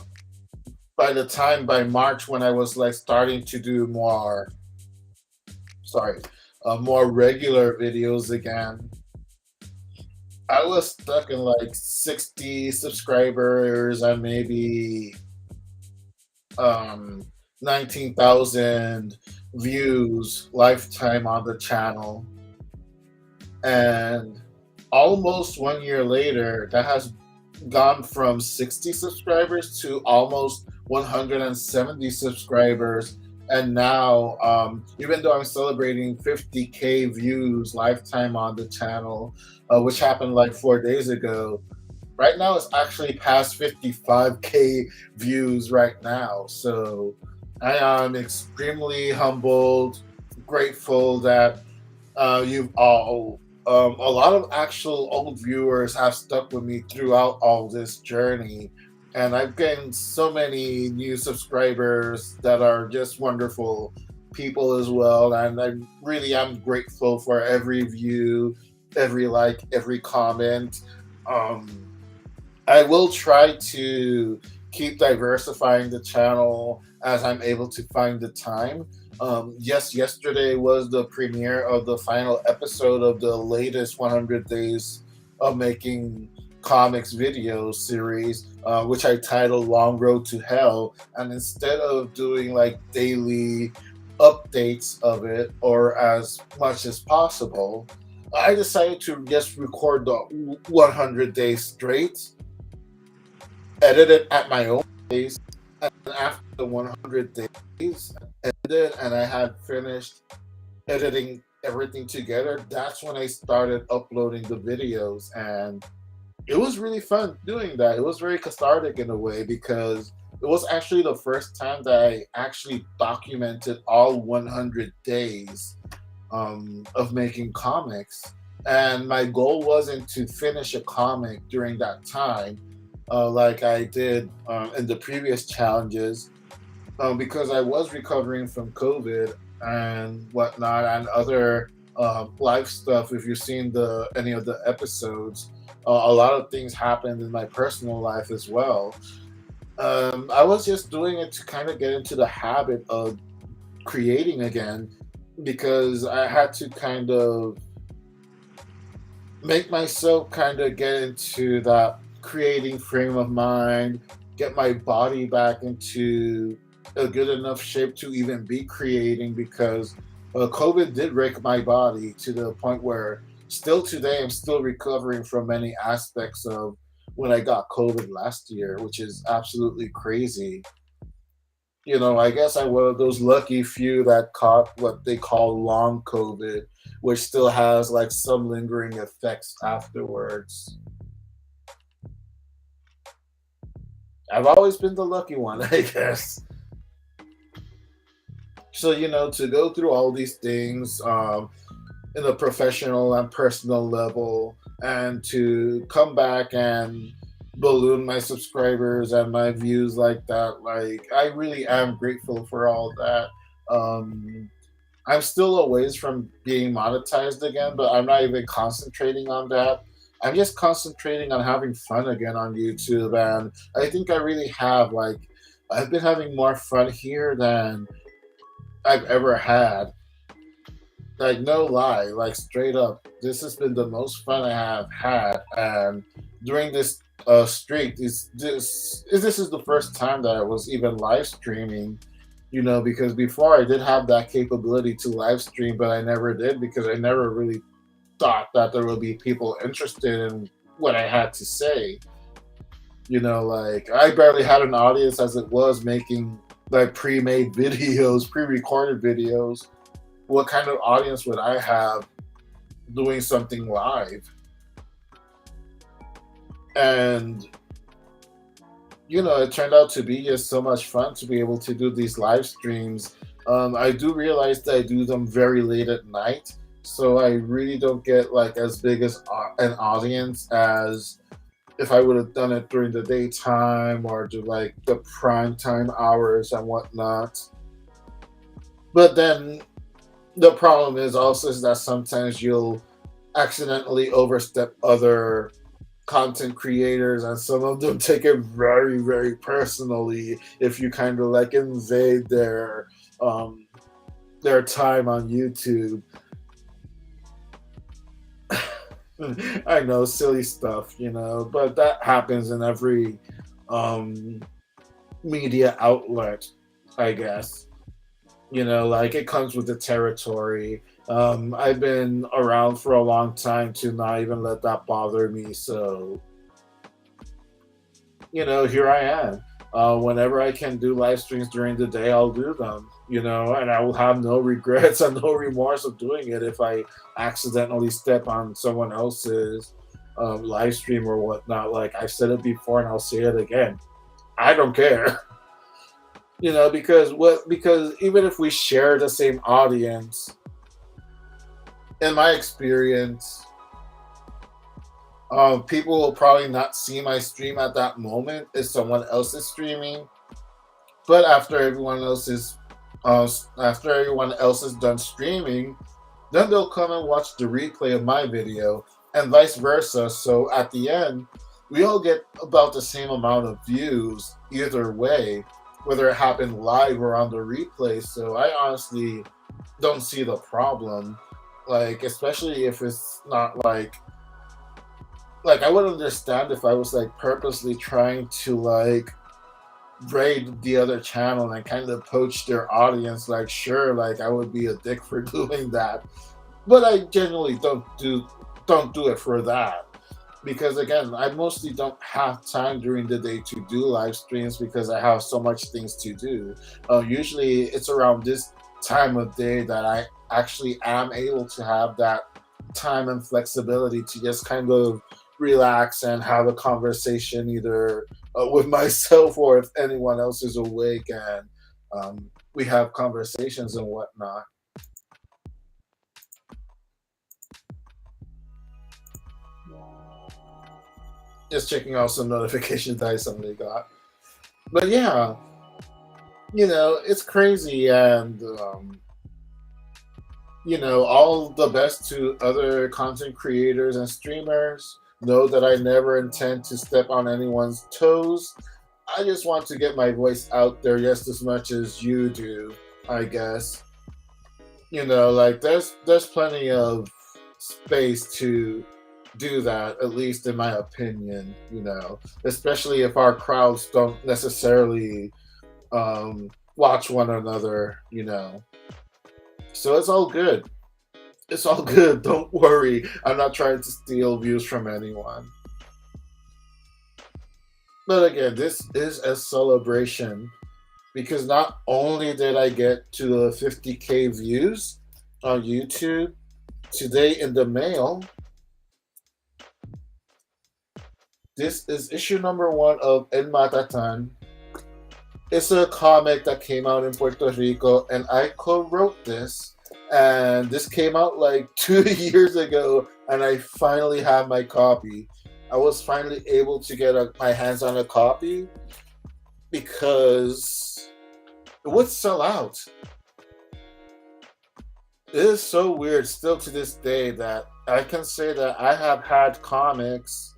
by March, when I was like starting to do more regular videos again, I was stuck in like 60 subscribers and maybe um 19,000 views lifetime on the channel. And almost 1 year later, that has gone from 60 subscribers to almost 170 subscribers. And now, even though I'm celebrating 50K views lifetime on the channel, which happened like 4 days ago, right now it's actually past 55K views right now. So I am extremely humbled, grateful that you've all, a lot of actual old viewers have stuck with me throughout all this journey. And I've gained so many new subscribers that are just wonderful people as well. And I really am grateful for every view, every like, every comment. Um, I will try to keep diversifying the channel as I'm able to find the time. Yes, yesterday was the premiere of the final episode of the latest 100 Days of Making Comics video series, which I titled Long Road to Hell. And instead of doing like daily updates of it or as much as possible, I decided to just record the 100 days straight, edit it at my own pace, and after the 100 days ended and I had finished editing everything together, that's when I started uploading the videos. And it was really fun doing that. It was very cathartic in a way because it was actually the first time that I actually documented all 100 days of making comics. And my goal wasn't to finish a comic during that time, like I did in the previous challenges, because I was recovering from COVID and whatnot and other life stuff. If you've seen any of the episodes, a lot of things happened in my personal life as well. I was just doing it to kind of get into the habit of creating again because I had to kind of make myself kind of get into that creating frame of mind, get my body back into a good enough shape to even be creating, because COVID did wreck my body to the point where still today I'm still recovering from many aspects of when I got COVID last year, which is absolutely crazy. I guess I'm one of those lucky few that caught what they call long COVID, which still has like some lingering effects afterwards. I've always been the lucky one, I guess. So, to go through all these things in a professional and personal level, and to come back and balloon my subscribers and my views like that, like, I really am grateful for all that. Um, I'm still a ways from being monetized again, but I'm not even concentrating on that. I'm just concentrating on having fun again on YouTube, and I think I really have. Like, I've been having more fun here than I've ever had. Like, no lie, like, straight up, this has been the most fun I have had. And during this streak, this is the first time that I was even live streaming. Because before I did have that capability to live stream, but I never did because I never really thought that there would be people interested in what I had to say. Like, I barely had an audience as it was making like pre-made videos, pre-recorded videos. What kind of audience would I have doing something live? And it turned out to be just so much fun to be able to do these live streams. I do realize that I do them very late at night, so I really don't get like as big as an audience as if I would have done it during the daytime or do like the prime time hours and whatnot. But then the problem is also is that sometimes you'll accidentally overstep other content creators, and some of them take it very, very personally if you kind of like invade um their time on YouTube. I know, silly stuff, but that happens in every um media outlet, I guess. Like, it comes with the territory. I've been around for a long time to not even let that bother me. So, here I am. Whenever I can do live streams during the day, I'll do them, and I will have no regrets and no remorse of doing it if I accidentally step on someone else's live stream or whatnot. Like, I've said it before and I'll say it again. I don't care. Because even if we share the same audience, in my experience, people will probably not see my stream at that moment if someone else is streaming. But after everyone else is done streaming, then they'll come and watch the replay of my video, and vice versa. So at the end, we all get about the same amount of views either way, whether it happened live or on the replay. So I honestly don't see the problem. Like, especially if it's not like I would understand if I was like purposely trying to like raid the other channel and kind of poach their audience. Like, sure, like, I would be a dick for doing that, but I generally don't do it for that, because again, I mostly don't have time during the day to do live streams because I have so much things to do. Usually it's around this time of day that I actually am able to have that time and flexibility to just kind of relax and have a conversation, either with myself or if anyone else is awake, and we have conversations and whatnot. Just checking out some notifications that I suddenly got. But yeah, it's crazy, and all the best to other content creators and streamers. Know that I never intend to step on anyone's toes. I just want to get my voice out there just as much as you do, I guess. Like, there's plenty of space to do that, at least in my opinion, especially if our crowds don't necessarily watch one another. So it's all good. It's all good. Don't worry. I'm not trying to steal views from anyone. But again, this is a celebration because not only did I get to the 50K views on YouTube today in the mail, this is issue number one of En Matatan. It's a comic that came out in Puerto Rico, and I co-wrote this. And this came out like 2 years ago, and I finally have my copy. I was finally able to get my hands on a copy because it would sell out. It is so weird still to this day that I can say that I have had comics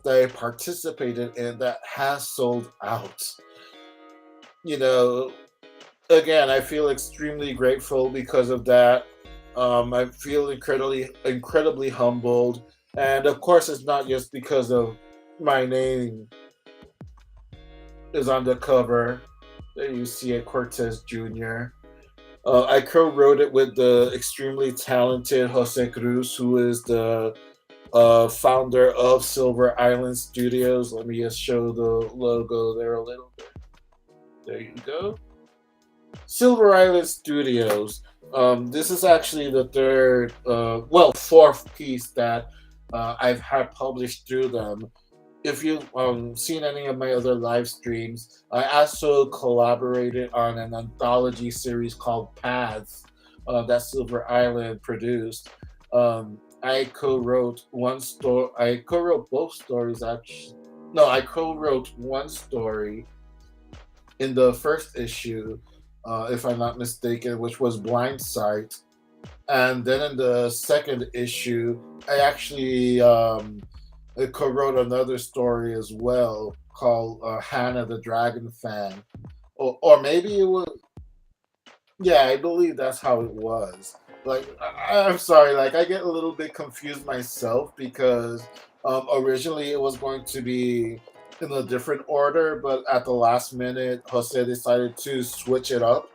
that I participated in that has sold out. You know, Again, I feel extremely grateful because of that. I feel incredibly humbled, and of course, it's not just because of my name is on the cover. There you see it, Cortez Jr. I co-wrote it with the extremely talented Jose Cruz, who is the founder of Silver Island Studios. Let me just show the logo there a little bit. There you go. Silver Island Studios. This is actually the fourth piece that I've had published through them. If you've seen any of my other live streams, I also collaborated on an anthology series called Paths that Silver Island produced. I co-wrote one story. I co-wrote both stories actually. No, I co-wrote one story in the first issue, if I'm not mistaken, which was Blind Sight. And then in the second issue, I actually co-wrote another story as well called Hannah the Dragon Fan. Or maybe it was, yeah, I believe that's how it was. Like, I'm sorry, like, I get a little bit confused myself because originally it was going to be in a different order, but at the last minute, Jose decided to switch it up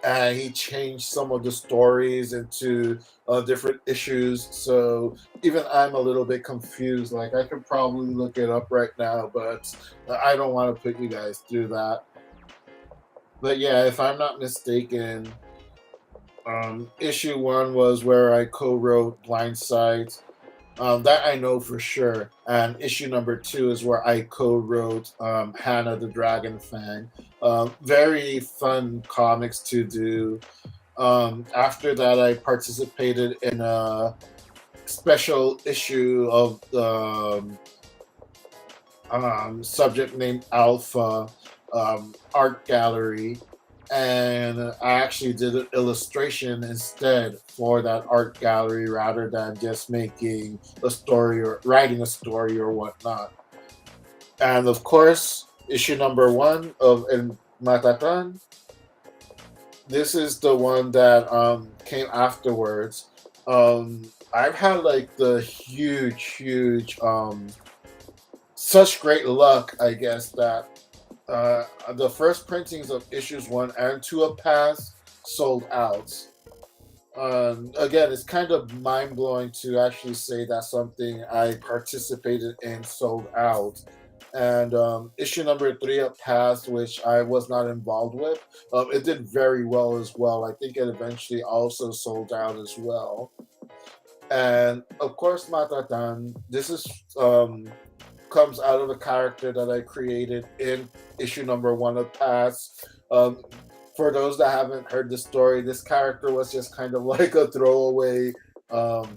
and he changed some of the stories into different issues. So even I'm a little bit confused. Like, I could probably look it up right now, but I don't want to put you guys through that. But yeah, if I'm not mistaken, issue one was where I co-wrote Blindside. That I know for sure. And issue number two is where I co-wrote Hannah the Dragon Fan. Very fun comics to do. After that, I participated in a special issue of the subject named Alpha Art Gallery, and I actually did an illustration instead for that art gallery rather than just making a story or writing a story or whatnot. And of course, issue number one of El Matatan. This is the one that came afterwards. I've had like the huge, such great luck, I guess, that the first printings of issues one and two of Pass sold out. Again, it's kind of mind blowing to actually say that something I participated in sold out. And issue number three of Pass, which I was not involved with, it did very well as well. I think it eventually also sold out as well. And of course, Matatan. This is comes out of a character that I created in issue number one of Pass. Um, for those that haven't heard the story, this character was just kind of like a throwaway,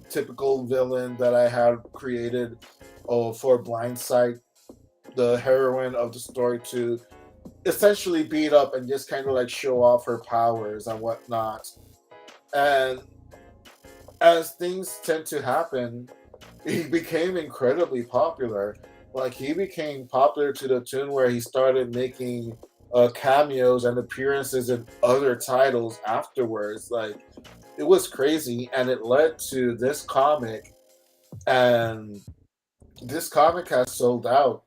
typical villain that I had created for Blindsight, the heroine of the story, to essentially beat up and just kind of like show off her powers and whatnot. And as things tend to happen, he became incredibly popular. Like, he became popular to the tune where he started making cameos and appearances in other titles afterwards. Like, it was crazy, and it led to this comic And this comic has sold out.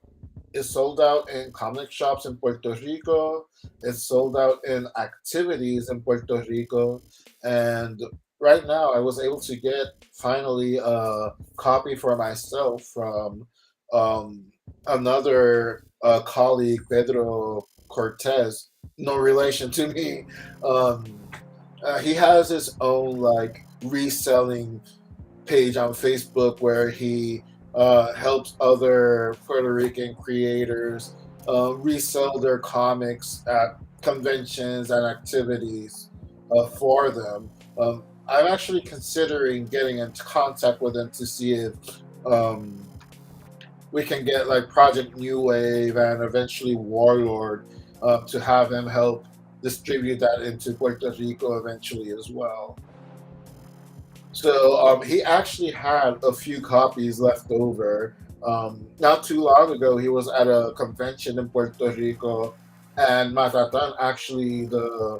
It's sold out in comic shops in Puerto Rico. It's sold out in activities in Puerto Rico. And right now, I was able to get finally a copy for myself from um, another colleague, Pedro Cortez, no relation to me. Um, he has his own like reselling page on Facebook where he helps other Puerto Rican creators resell their comics at conventions and activities for them. I'm actually considering getting into contact with them to see if um, we can get like Project New Wave and eventually Warlord to have him help distribute that into Puerto Rico eventually as well. So he actually had a few copies left over. Not too long ago, he was at a convention in Puerto Rico, and Matatan actually the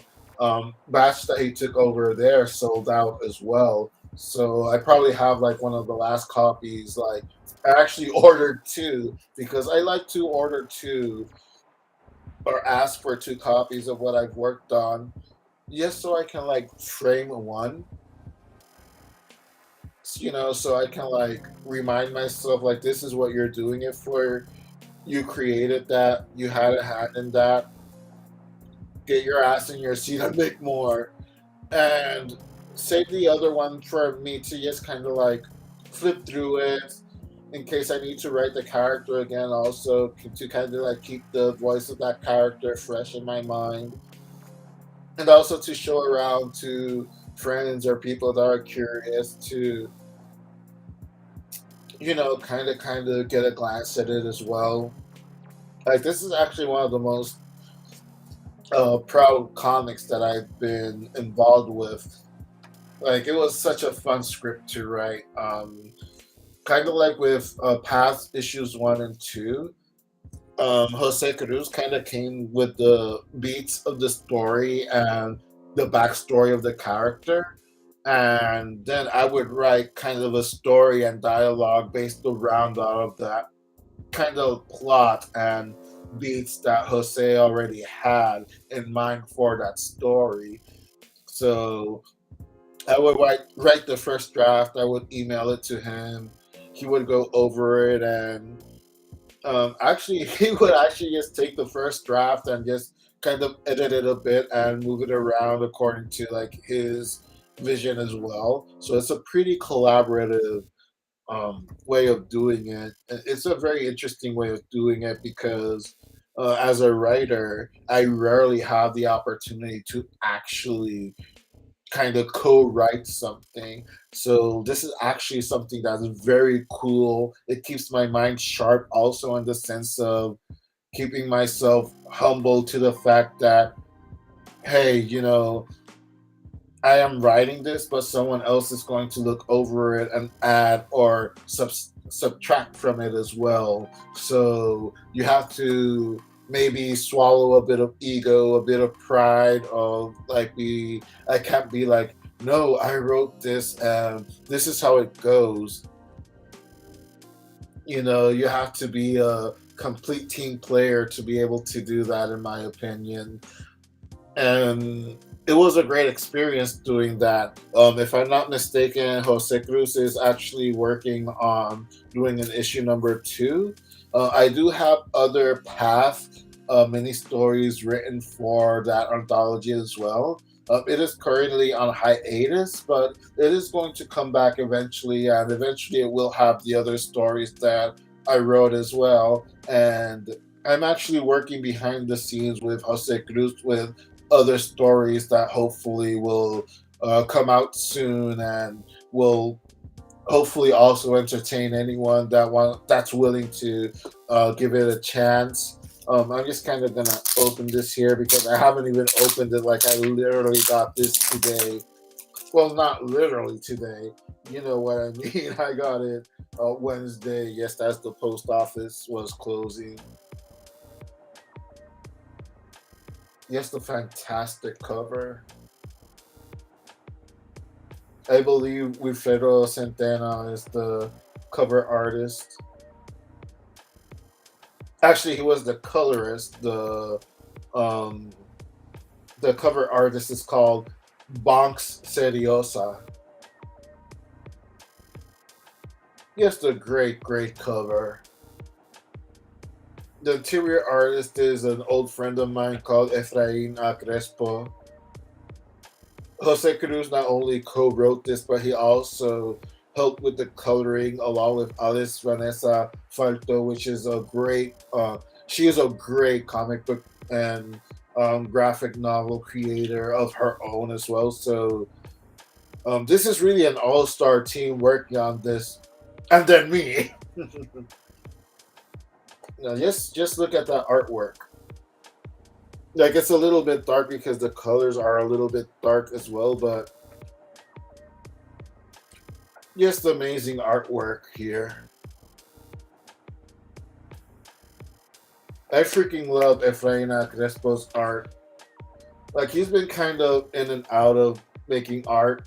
batch that he took over there sold out as well. So I probably have like one of the last copies. Like I actually ordered two because I like to order two or ask for two copies of what I've worked on, just so I can like frame one, so I can like remind myself like this is what you're doing it for. You created that, you had a hand in that. Get your ass in your seat and make more. And save the other one for me to just kind of like flip through it in case I need to write the character again, also to kind of like keep the voice of that character fresh in my mind. And also to show around to friends or people that are curious to kind of get a glance at it as well. Like this is actually one of the most proud comics that I've been involved with. Like it was such a fun script to write. Kind of like with past issues 1 and 2. Jose Cruz kind of came with the beats of the story and the backstory of the character. And then I would write kind of a story and dialogue based around all of that kind of plot and beats that Jose already had in mind for that story. So I would write the first draft. I would email it to him. He would go over it, and actually, he would actually just take the first draft and just kind of edit it a bit and move it around according to like his vision as well. So it's a pretty collaborative way of doing it. It's a very interesting way of doing it because as a writer, I rarely have the opportunity to actually kind of co-write something. So this is actually something that's very cool. It keeps my mind sharp also in the sense of keeping myself humble to the fact that, hey, I am writing this, but someone else is going to look over it and add or subtract from it as well. So you have to maybe swallow a bit of ego, a bit of pride of like I can't be like, no, I wrote this and this is how it goes. You have to be a complete team player to be able to do that, in my opinion. And it was a great experience doing that. If I'm not mistaken, Jose Cruz is actually working on doing an issue number 2. I do have other Path mini stories written for that anthology as well. It is currently on hiatus, but it is going to come back eventually, and eventually it will have the other stories that I wrote as well. And I'm actually working behind the scenes with Jose Cruz with other stories that hopefully will come out soon and will hopefully also entertain anyone that's willing to give it a chance. I'm just kind of gonna open this here because I haven't even opened it. Like I literally got this today. Well, not literally today. You know what I mean. I got it Wednesday. Yes, as the post office was closing. Yes, the fantastic cover. I believe Wilfredo Santana is the cover artist. Actually, he was the colorist. Um, the cover artist is called Bonks Seriosa. Yes, a great, great cover. The interior artist is an old friend of mine called Efrain Crespo. Jose Cruz not only co-wrote this, but he also helped with the coloring along with Alice Vanessa Falto, which is a great. She is a great comic book and graphic novel creator of her own as well. So this is really an all-star team working on this, and then me. Now, just look at that artwork. Like it's a little bit dark because the colors are a little bit dark as well, but just amazing artwork here. I freaking love Efraina Crespo's art. Like he's been kind of in and out of making art,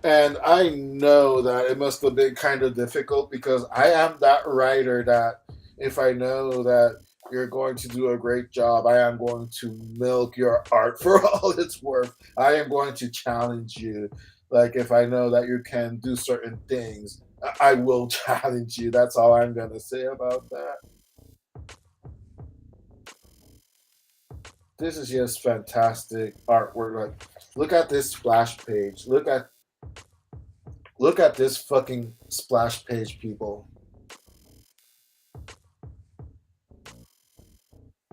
and I know that it must have been kind of difficult because I am that writer that if I know that you're going to do a great job, I am going to milk your art for all it's worth. I am going to challenge you. Like if I know that you can do certain things, I will challenge you. That's all I'm going to say about that. This is just fantastic artwork. Like look at this splash page. Look at this fucking splash page, people.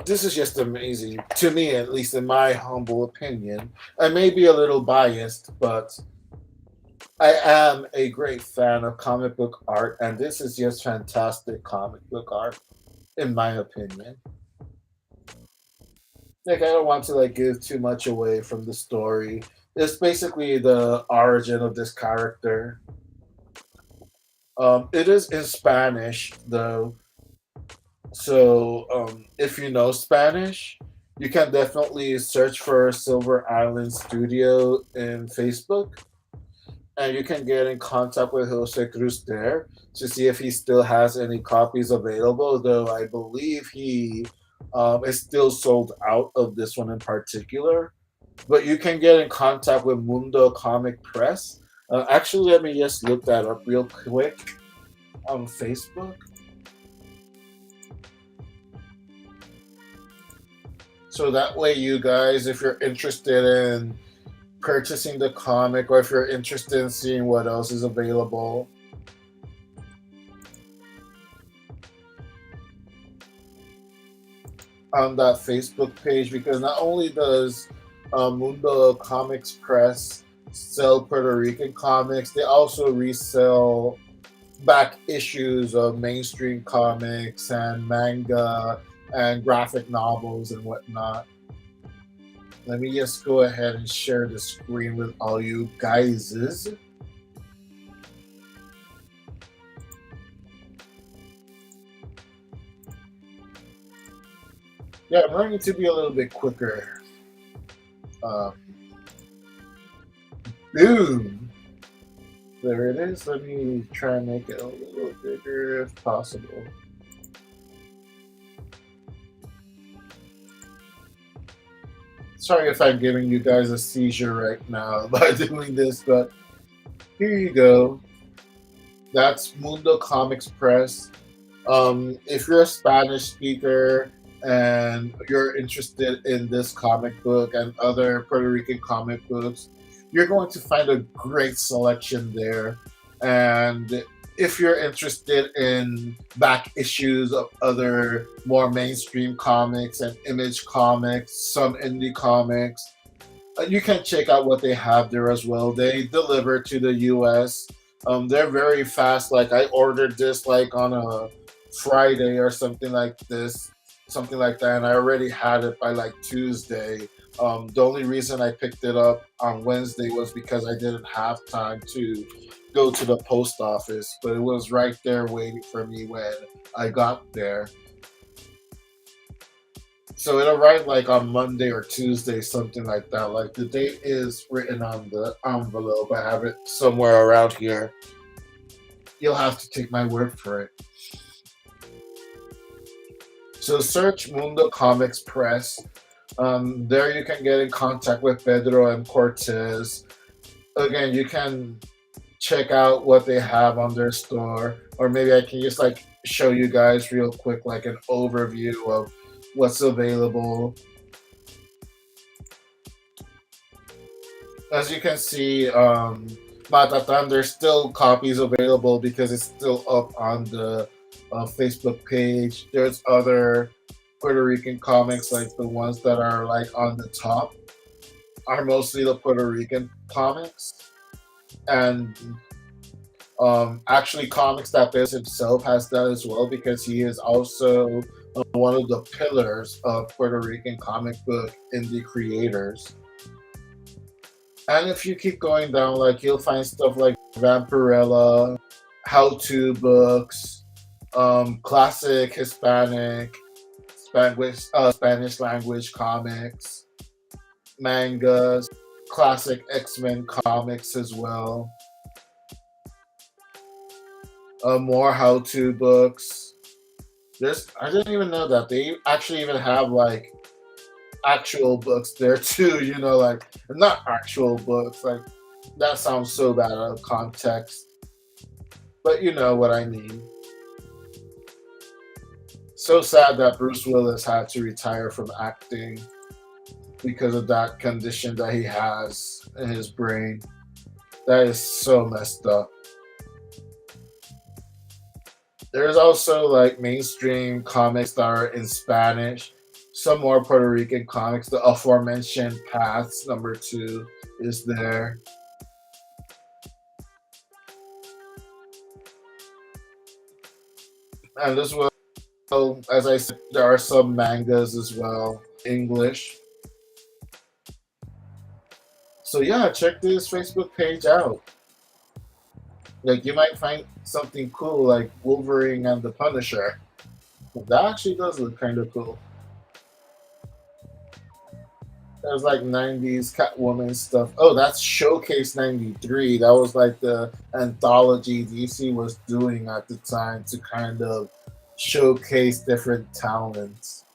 This is just amazing to me, at least in my humble opinion. I may be a little biased, but I am a great fan of comic book art, and this is just fantastic comic book art, in my opinion. Like I don't want to like give too much away from the story. It's basically the origin of this character. It is in Spanish though, so if you know Spanish, you can definitely search for Silver Island Studio in Facebook, and you can get in contact with Jose Cruz there to see if he still has any copies available. Though I believe he is still sold out of this one in particular. But you can get in contact with Mundo Comic Press. Actually, let me just look that up real quick on Facebook. So that way, you guys, if you're interested in purchasing the comic or if you're interested in seeing what else is available on that Facebook page, because not only does Mundo Comics Press sell Puerto Rican comics, they also resell back issues of mainstream comics and manga and graphic novels and whatnot. Let me just go ahead and share the screen with all you guys. Yeah, I'm learning to be a little bit quicker. Um, Boom! There it is. Let me try and make it a little bigger if possible. Sorry if I'm giving you guys a seizure right now by doing this, but here you go. That's Mundo Comics Press. If you're a Spanish speaker and you're interested in this comic book and other Puerto Rican comic books, you're going to find a great selection there. And if you're interested in back issues of other more mainstream comics and image comics, some indie comics, you can check out what they have there as well. They deliver to the US. They're very fast. Like I ordered this like on a Friday or something like this, something like that, and I already had it by like Tuesday. The only reason I picked it up on Wednesday was because I didn't have time to go to the post office, but it was right there waiting for me when I got there. So it arrived like on Monday or Tuesday, something like that. Like the date is written on the envelope. I have it somewhere around here. You'll have to take my word for it. So search Mundo Comics Press. There you can get in contact with Pedro and Cortez. Again, you can check out what they have on their store, or maybe I can just like show you guys real quick, like an overview of what's available. As you can see, Matatan, there's still copies available because it's still up on the Facebook page. There's other Puerto Rican comics, like the ones that are like on the top, are mostly the Puerto Rican comics. And actually, comics that Bez himself has done as well, because he is also one of the pillars of Puerto Rican comic book indie creators. And if you keep going down, like you'll find stuff like Vampirella, how-to books, classic Hispanic, Spanish language comics, mangas, classic X-Men comics as well. More how-to books. There's I didn't even know that they actually even have like actual books there too. Like not actual books. Like that sounds so bad out of context, but you know what I mean. So sad that Bruce Willis had to retire from acting because of that condition that he has in his brain. That is so messed up. There's also like mainstream comics that are in Spanish, some more Puerto Rican comics. The aforementioned Paths #2 is there. And as well, as I said, there are some mangas as well, English. So yeah, check this Facebook page out. Like you might find something cool like Wolverine and the Punisher. That actually does look kind of cool. There's like 90s Catwoman stuff. Oh, that's Showcase 93. That was like the anthology DC was doing at the time to kind of showcase different talents.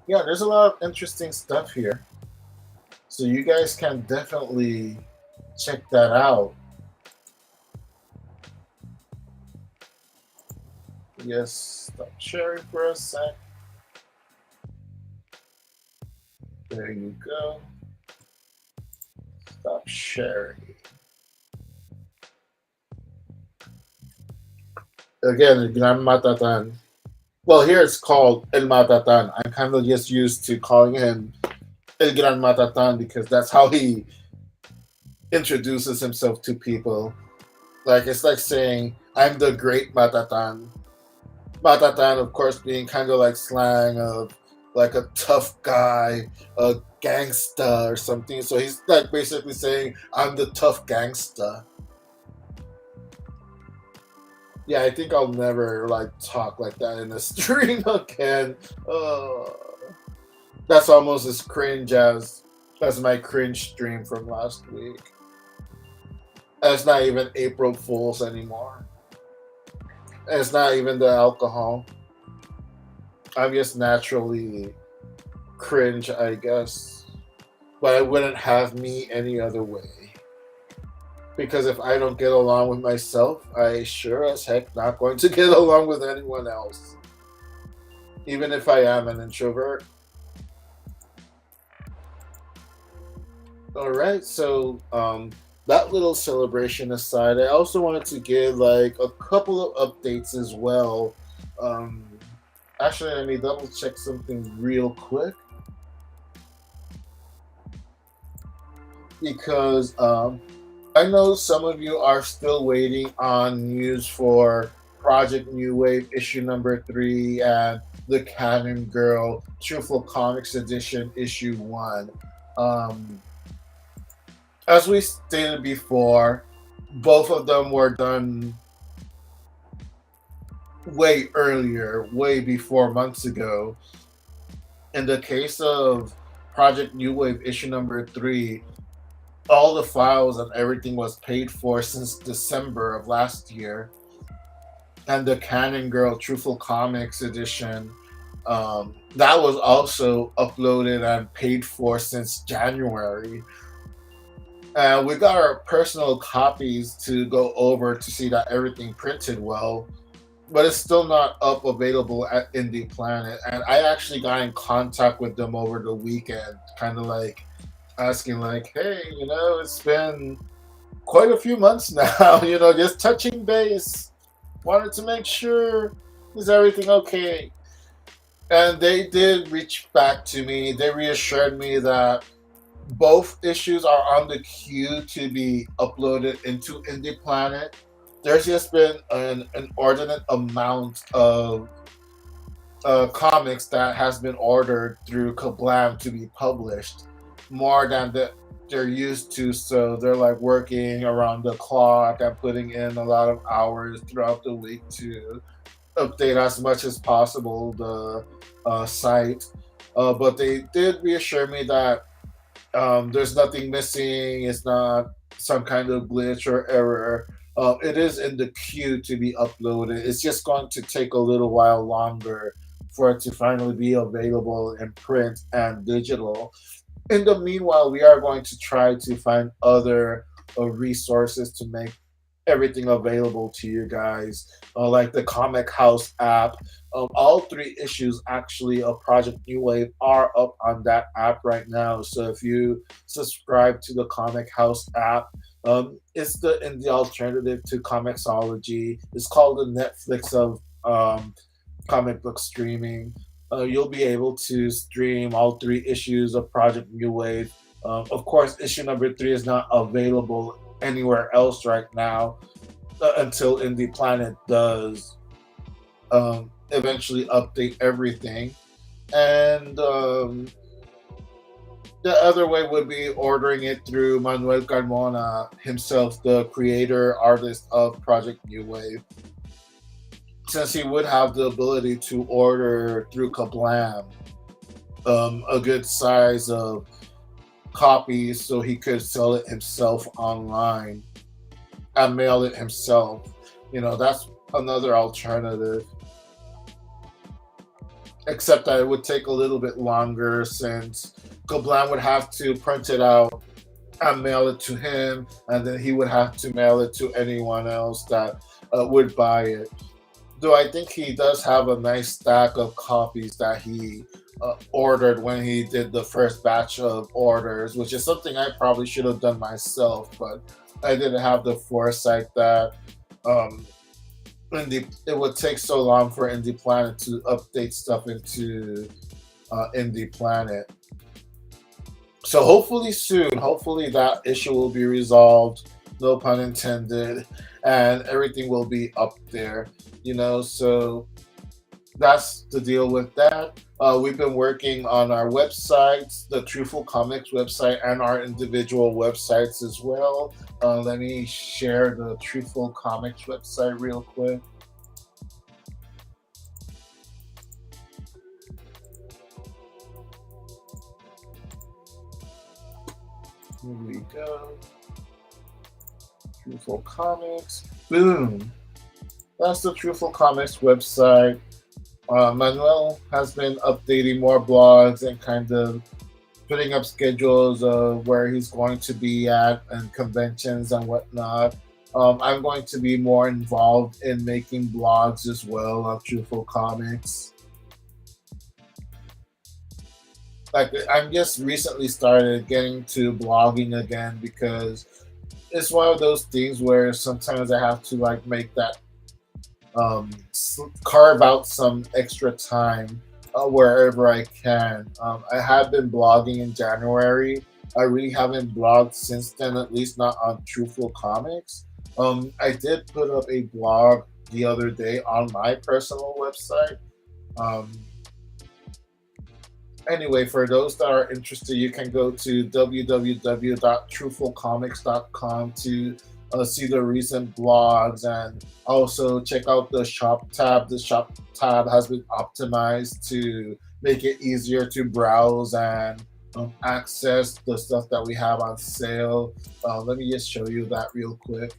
Yeah, there's a lot of interesting stuff here. So you guys can definitely check that out. Yes, stop sharing for a sec. There you go. Stop sharing. Again, Gran Matatan. Well, here it's called El Matatan. I'm kind of just used to calling him El Gran Matatan because that's how he introduces himself to people. Like it's like saying, "I'm the Great Matatan." Matatan, of course, being kind of like slang of like a tough guy, a gangsta or something. So he's like basically saying, "I'm the tough gangsta." Yeah, I think I'll never like talk like that in a stream again. Uh, that's almost as cringe as my cringe stream from last week. It's not even April Fools anymore. It's not even the alcohol. I'm just naturally cringe, I guess. But I wouldn't have me any other way. Because if I don't get along with myself, I sure as heck not going to get along with anyone else. Even if I am an introvert. Alright, so that little celebration aside, I also wanted to give like a couple of updates as well. Um, Actually, let me double check something real quick because I know some of you are still waiting on news for Project New Wave issue #3 and the Cannon Girl Truthful Comics Edition issue 1. Um, as we stated before, both of them were done way earlier, way before months ago. In the case of Project New Wave issue #3, all the files and everything was paid for since December of last year, and the Canon Girl Truthful Comics edition, that was also uploaded and paid for since January. We got our personal copies to go over to see that everything printed well, but it's still not up available at Indie Planet. And I actually got in contact with them over the weekend, kind of like asking, like, hey, it's been quite a few months now, just touching base. Wanted to make sure, is everything okay? And they did reach back to me. They reassured me that both issues are on the queue to be uploaded into Indie Planet. There's just been an inordinate amount of comics that has been ordered through Kablam to be published, more than they're used to. So they're like working around the clock and putting in a lot of hours throughout the week to update as much as possible the site. But they did reassure me that there's nothing missing. It's not some kind of glitch or error. It is in the queue to be uploaded. It's just going to take a little while longer for it to finally be available in print and digital. In the meanwhile, we are going to try to find other resources to make everything available to you guys, like the Comic House app. All three issues actually of Project New Wave are up on that app right now. So if you subscribe to the Comic House app, it's the alternative to Comixology. It's called the Netflix of comic book streaming. You'll be able to stream all three issues of Project New Wave. Of course, issue number three is not available anywhere else right now, until Indie Planet does eventually update everything. And the other way would be ordering it through Manuel Carmona himself, the creator artist of Project New Wave, since he would have the ability to order through Kablam a good size of copies so he could sell it himself online and mail it himself. That's another alternative. Except that it would take a little bit longer since Kablam would have to print it out and mail it to him, and then he would have to mail it to anyone else that would buy it. Though I think he does have a nice stack of copies that he ordered when he did the first batch of orders, which is something I probably should have done myself, but I didn't have the foresight that um, it would take so long for Indie Planet to update stuff into Indie Planet. So hopefully soon, hopefully that issue will be resolved, no pun intended, and everything will be up there. So that's the deal with that. We've been working on our websites, the Truthful Comics website, and our individual websites as well. Let me share the Truthful Comics website real quick. Here we go. Truthful Comics. Boom. That's the Truthful Comics website. Manuel has been updating more blogs and kind of putting up schedules of where he's going to be at and conventions and whatnot. I'm going to be more involved in making blogs as well of Truthful Comics. Like I'm just recently started getting to blogging again because it's one of those things where sometimes I have to like make that carve out some extra time wherever I can. I have been blogging in January. I really haven't blogged since then, at least not on Truthful Comics. I did put up a blog the other day on my personal website. Um, anyway, for those that are interested, you can go to www.truthfulcomics.com to see the recent blogs and also check out the shop tab. The shop tab has been optimized to make it easier to browse and access the stuff that we have on sale. Let me just show you that real quick.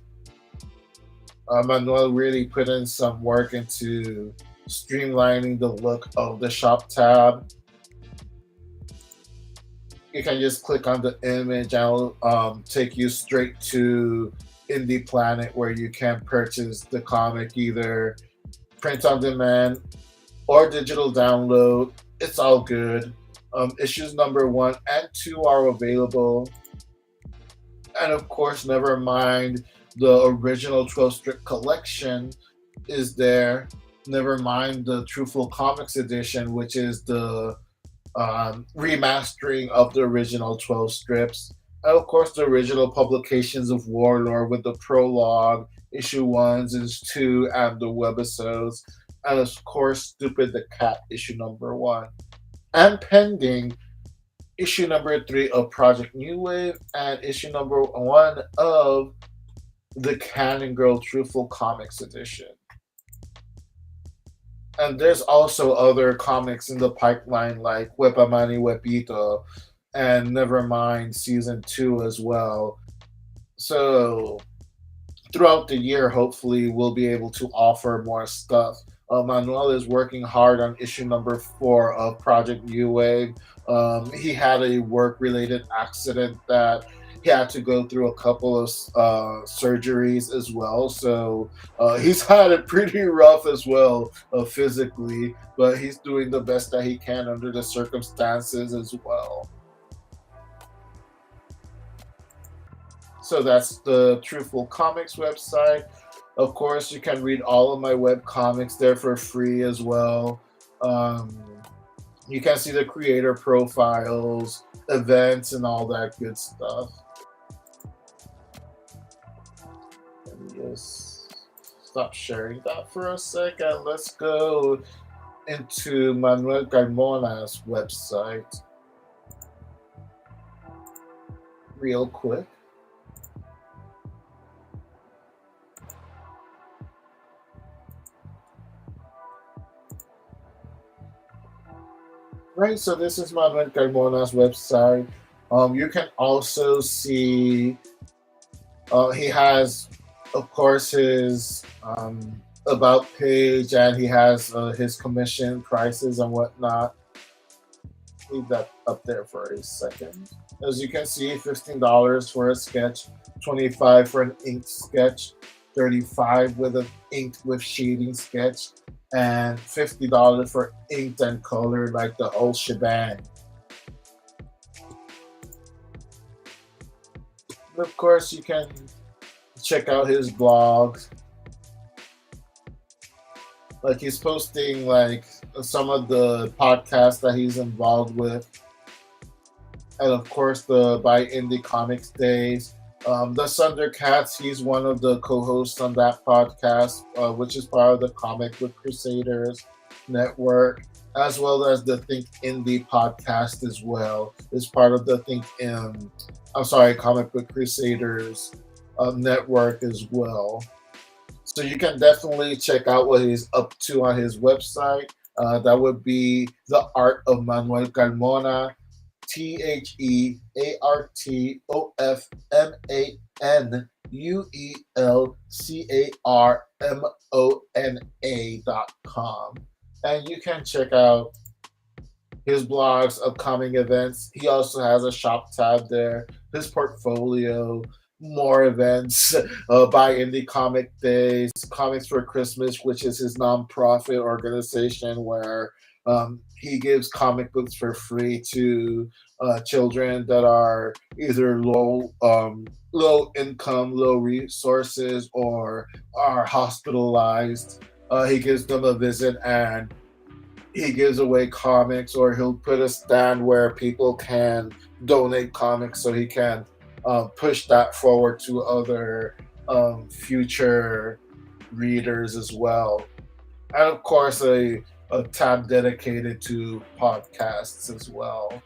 Manuel really put in some work into streamlining the look of the shop tab. You can just click on the image and it'll take you straight to Indie Planet where you can purchase the comic either print on demand or digital download. It's all good. Issues number 1 and 2 are available. And of course, never mind, the original 12 strip collection is there. Never mind the Truthful Comics edition, which is the remastering of the original 12 strips. And of course, the original publications of Warlord with the prologue, issue 1s, issue 2, and the webisodes. And of course, Stupid the Cat, issue number 1. And pending, issue number 3 of Project New Wave and issue number 1 of the Cannon Girl Truthful Comics edition. And there's also other comics in the pipeline like Wepamani Wepito and Nevermind Season 2 as well. So throughout the year, hopefully, we'll be able to offer more stuff. Manuel is working hard on issue number 4 of Project New Wave. He had a work related accident that he had to go through a couple of surgeries as well. So he's had it pretty rough as well physically, but he's doing the best that he can under the circumstances as well. So that's the Truthful Comics website. Of course, you can read all of my web comics there for free as well. You can see the creator profiles, events, and all that good stuff. Let me just stop sharing that for a second. Let's go into Manuel Carmona's website real quick. Right, so this is Manuel Carmona's website. You can also see he has, of course, his about page, and he has his commission prices and whatnot. Leave that up there for a second. As you can see, $15 for a sketch, 25 for an inked sketch, 35 with an inked with shading sketch, and $50 for inked and colored, like the whole shebang. And of course, you can check out his blogs. Like he's posting like some of the podcasts that he's involved with, and of course the By Indie Comics Days. The Thundercats, he's one of the co-hosts on that podcast, which is part of the Comic Book Crusaders network, as well as the Think Indie podcast as well. It's part of the Comic Book Crusaders network as well. So you can definitely check out what he's up to on his website. That would be The Art of Manuel Carmona, TheArtofManuelCarmona.com. And you can check out his blogs, upcoming events. He also has a shop tab there, his portfolio, more events, By Indie Comic Days, Comics for Christmas, which is his nonprofit organization where he gives comic books for free to children that are either low income, low resources, or are hospitalized. He gives them a visit and he gives away comics, or he'll put a stand where people can donate comics so he can push that forward to other future readers as well. And of course, a tab dedicated to podcasts as well.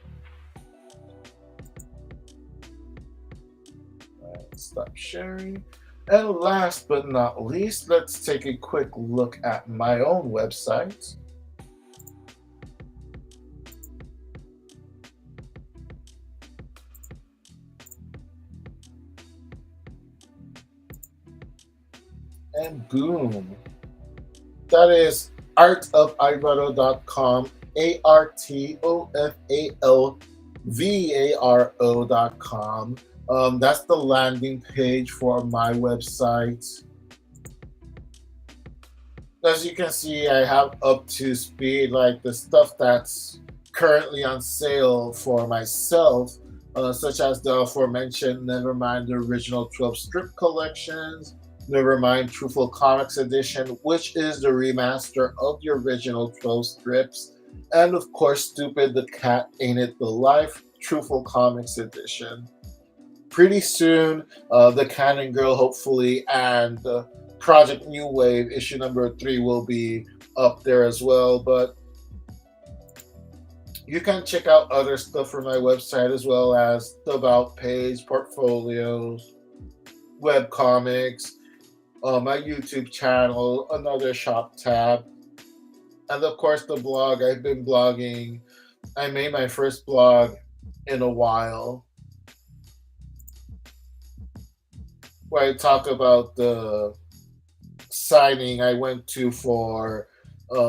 Stop sharing. And last but not least, let's take a quick look at my own website. And boom. That is artofivaro.com, artofalvaro.com. That's the landing page for my website. As you can see, I have up to speed like the stuff that's currently on sale for myself, such as the aforementioned Nevermind the Original 12 Strip Collections, Nevermind Truthful Comics Edition, which is the remaster of the original 12 strips, and of course, Stupid the Cat Ain't It the Life Truthful Comics Edition. Pretty soon, the Cannon Girl, hopefully, and Project New Wave issue number 3 will be up there as well. But you can check out other stuff from my website as well as the About page, portfolios, web comics, my YouTube channel, another shop tab, and of course the blog. I've been blogging. I made my first blog in a while where I talk about the signing I went to for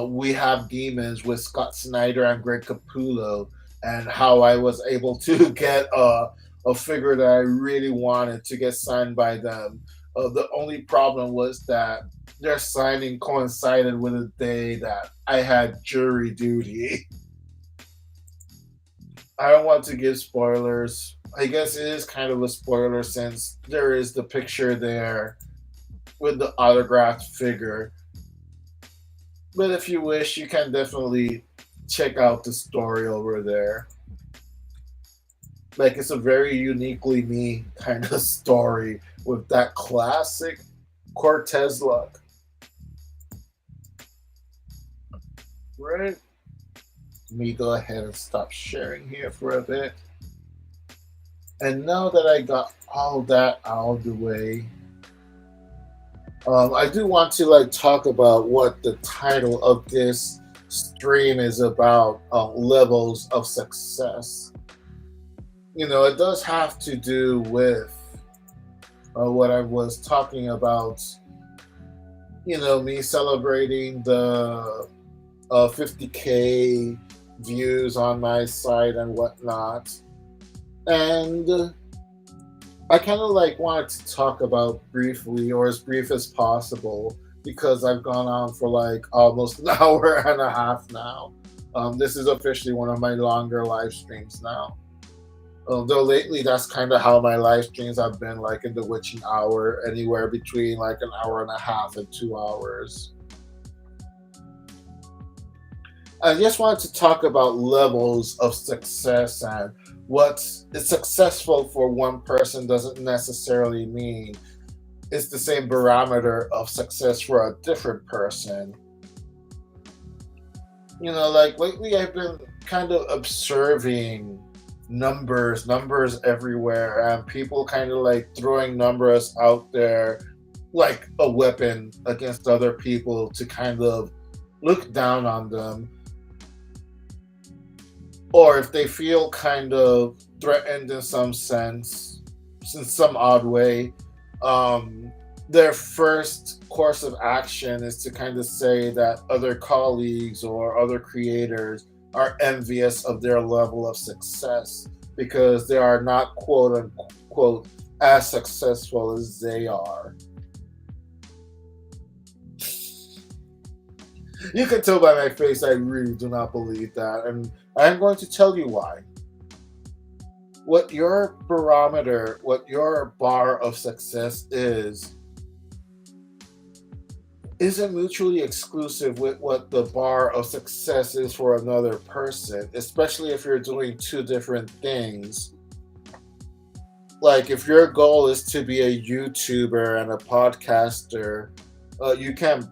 We Have Demons with Scott Snyder and Greg Capullo, and how I was able to get a figure that I really wanted to get signed by them. The only problem was that their signing coincided with a day that I had jury duty. I don't want to give spoilers. I guess it is kind of a spoiler since there is the picture there with the autographed figure. But if you wish, you can definitely check out the story over there. Like, it's a very uniquely me kind of story with that classic Cortez look. Right? Let me go ahead and stop sharing here for a bit. And now that I got all that out of the way, I do want to like talk about what the title of this stream is about, levels of success. You know, it does have to do with what I was talking about, you know, me celebrating the 50K views on my site and whatnot. And I kind of like wanted to talk about briefly, or as brief as possible, because I've gone on for like almost an hour and a half now. This is officially one of my longer live streams now. Though lately, that's kind of how my live streams have been, like in the witching hour, anywhere between like an hour and a half and 2 hours. I just wanted to talk about levels of success, and what is successful for one person doesn't necessarily mean it's the same barometer of success for a different person. You know, like lately I've been kind of observing numbers everywhere, and people kind of like throwing numbers out there like a weapon against other people to kind of look down on them, or if they feel kind of threatened in some sense, in some odd way, their first course of action is to kind of say that other colleagues or other creators are envious of their level of success because they are not quote unquote as successful as they are. You can tell by my face I really do not believe that, and I'm going to tell you why. What your barometer, what your bar of success isn't mutually exclusive with what the bar of success is for another person, especially if you're doing two different things. Like, if your goal is to be a YouTuber and a podcaster, you can,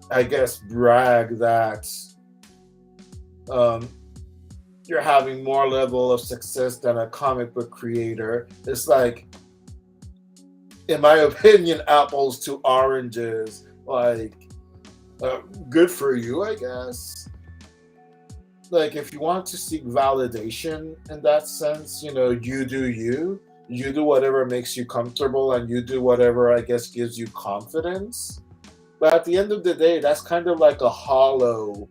I guess, brag that you're having more level of success than a comic book creator. It's like, in my opinion, apples to oranges. Like, good for you, I guess. Like, if you want to seek validation in that sense, you know, you do you do whatever makes you comfortable, and you do whatever, I guess, gives you confidence. But at the end of the day, that's kind of like a hollow,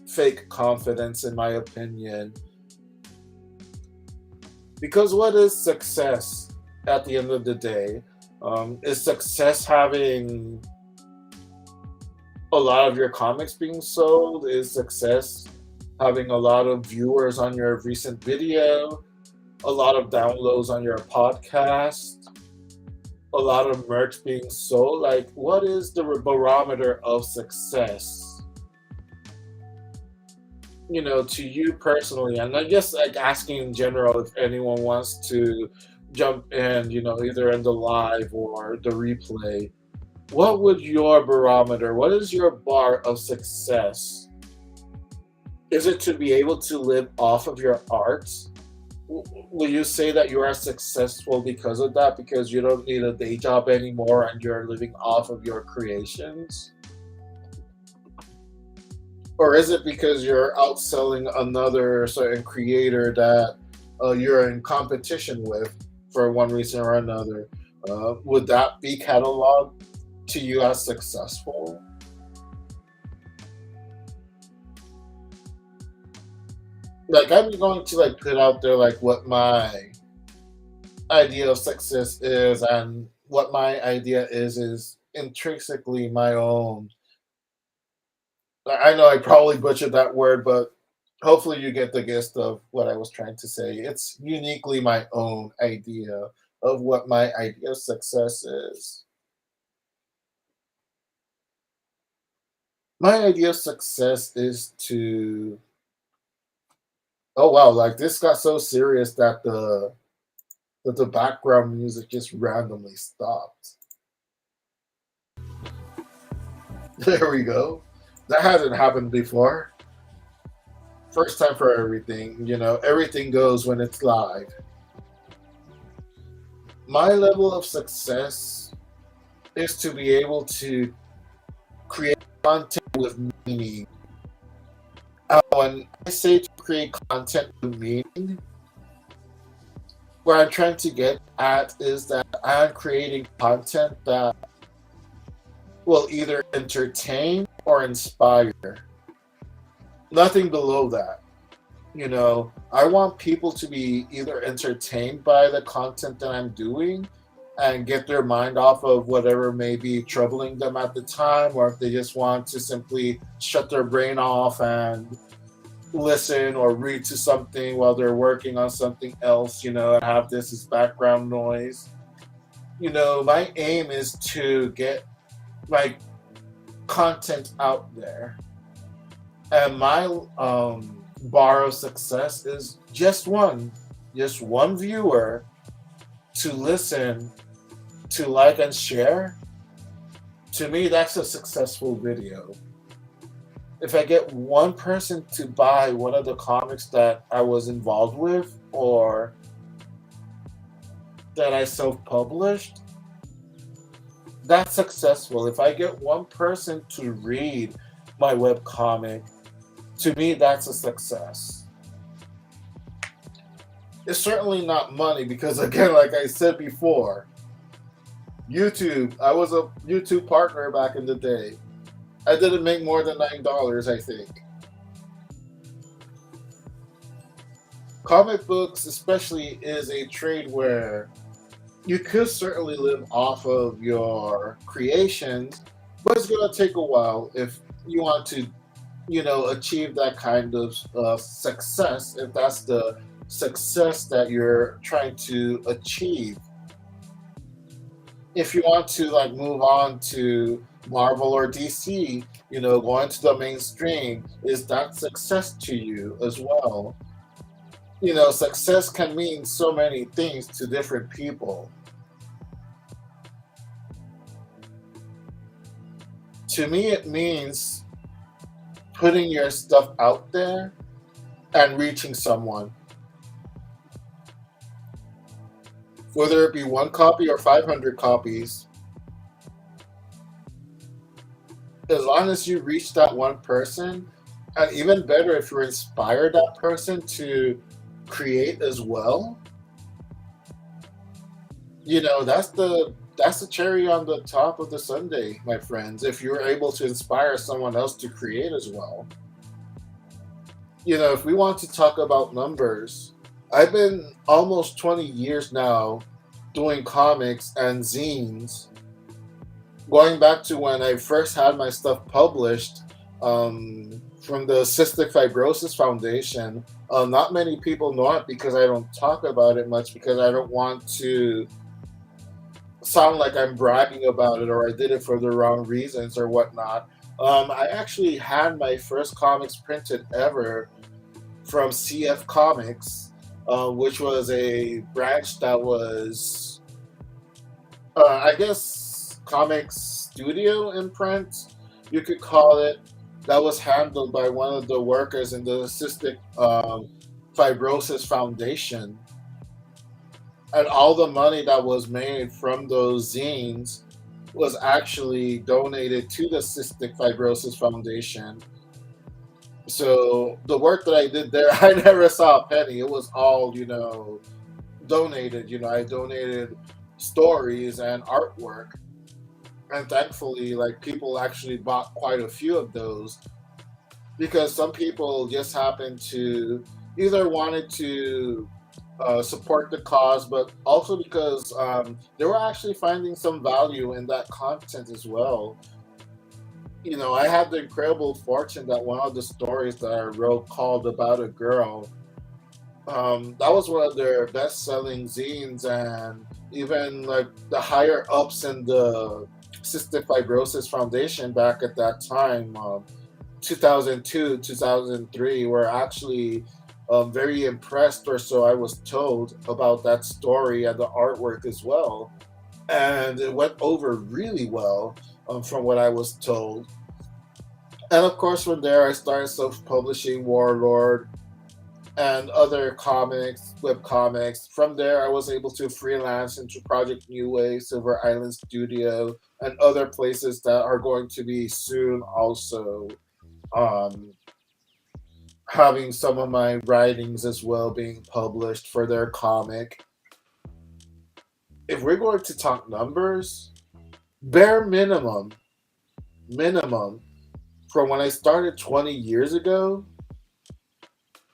fake confidence, in my opinion. Because what is success at the end of the day? Is success having a lot of your comics being sold? Is success having a lot of viewers on your recent video? A lot of downloads on your podcast? A lot of merch being sold? Like, what is the barometer of success? To you personally, and I guess like asking in general if anyone wants to jump in, either in the live or the replay. What would your barometer, what is your bar of success? Is it to be able to live off of your art? Will you say that you are successful because of that, because you don't need a day job anymore and you're living off of your creations? Or is it because you're outselling another certain creator that you're in competition with for one reason or another? Would that be cataloged to you as successful? Like, I'm going to like put out there like what my idea of success is, and what my idea is intrinsically my own. I know I probably butchered that word, but hopefully you get the gist of what I was trying to say. It's uniquely my own idea of what my idea of success is. My idea of success is to, oh wow, like this got so serious that the background music just randomly stopped. There we go. That hasn't happened before. First time for everything. Everything goes when it's live. My level of success is to be able to create content with meaning. When I say to create content with meaning, what I'm trying to get at is that I'm creating content that will either entertain or inspire. Nothing below that. I want people to be either entertained by the content that I'm doing and get their mind off of whatever may be troubling them at the time, or if they just want to simply shut their brain off and listen or read to something while they're working on something else, and have this as background noise. My aim is to get my content out there. And my bar of success is just one viewer to listen, to like and share. To me, that's a successful video. If I get one person to buy one of the comics that I was involved with or that I self-published, that's successful. If I get one person to read my web comic, to me, that's a success. It's certainly not money because, again, like I said before, YouTube, I was a YouTube partner back in the day. I didn't make more than $9, I think. Comic books, especially, is a trade where you could certainly live off of your creations, but it's going to take a while if you want to, achieve that kind of success, if that's the success that you're trying to achieve. If you want to like move on to Marvel or DC, going to the mainstream, is that success to you as well? Success can mean so many things to different people. To me, it means putting your stuff out there and reaching someone, whether it be one copy or 500 copies. As long as you reach that one person, and even better if you inspire that person to create as well, that's the That's the cherry on the top of the sundae, my friends. If you're able to inspire someone else to create as well, if we want to talk about numbers, I've been almost 20 years now doing comics and zines, going back to when I first had my stuff published from the Cystic Fibrosis Foundation. Not many people know it because I don't talk about it much because I don't want to sound like I'm bragging about it or I did it for the wrong reasons or whatnot. I actually had my first comics printed ever from CF Comics, which was a branch that was, I guess, comics studio imprint, you could call it, that was handled by one of the workers in the Cystic Fibrosis Foundation. And all the money that was made from those zines was actually donated to the Cystic Fibrosis Foundation. So the work that I did there, I never saw a penny. It was all, donated. I donated stories and artwork. And thankfully, like, people actually bought quite a few of those because some people just happened to either wanted to support the cause, but also because they were actually finding some value in that content as well. I had the incredible fortune that one of the stories that I wrote called About a Girl, that was one of their best selling zines, and even like the higher ups in the Cystic Fibrosis Foundation back at that time, 2002, 2003, were actually very impressed, or so I was told, about that story and the artwork as well. And it went over really well, from what I was told. And of course, from there, I started self publishing Warlord and other comics, web comics. From there, I was able to freelance into Project New Wave, Silver Island Studio, and other places that are going to be soon also um, having some of my writings as well being published for their comic. If we're going to talk numbers, bare minimum, from when I started 20 years ago,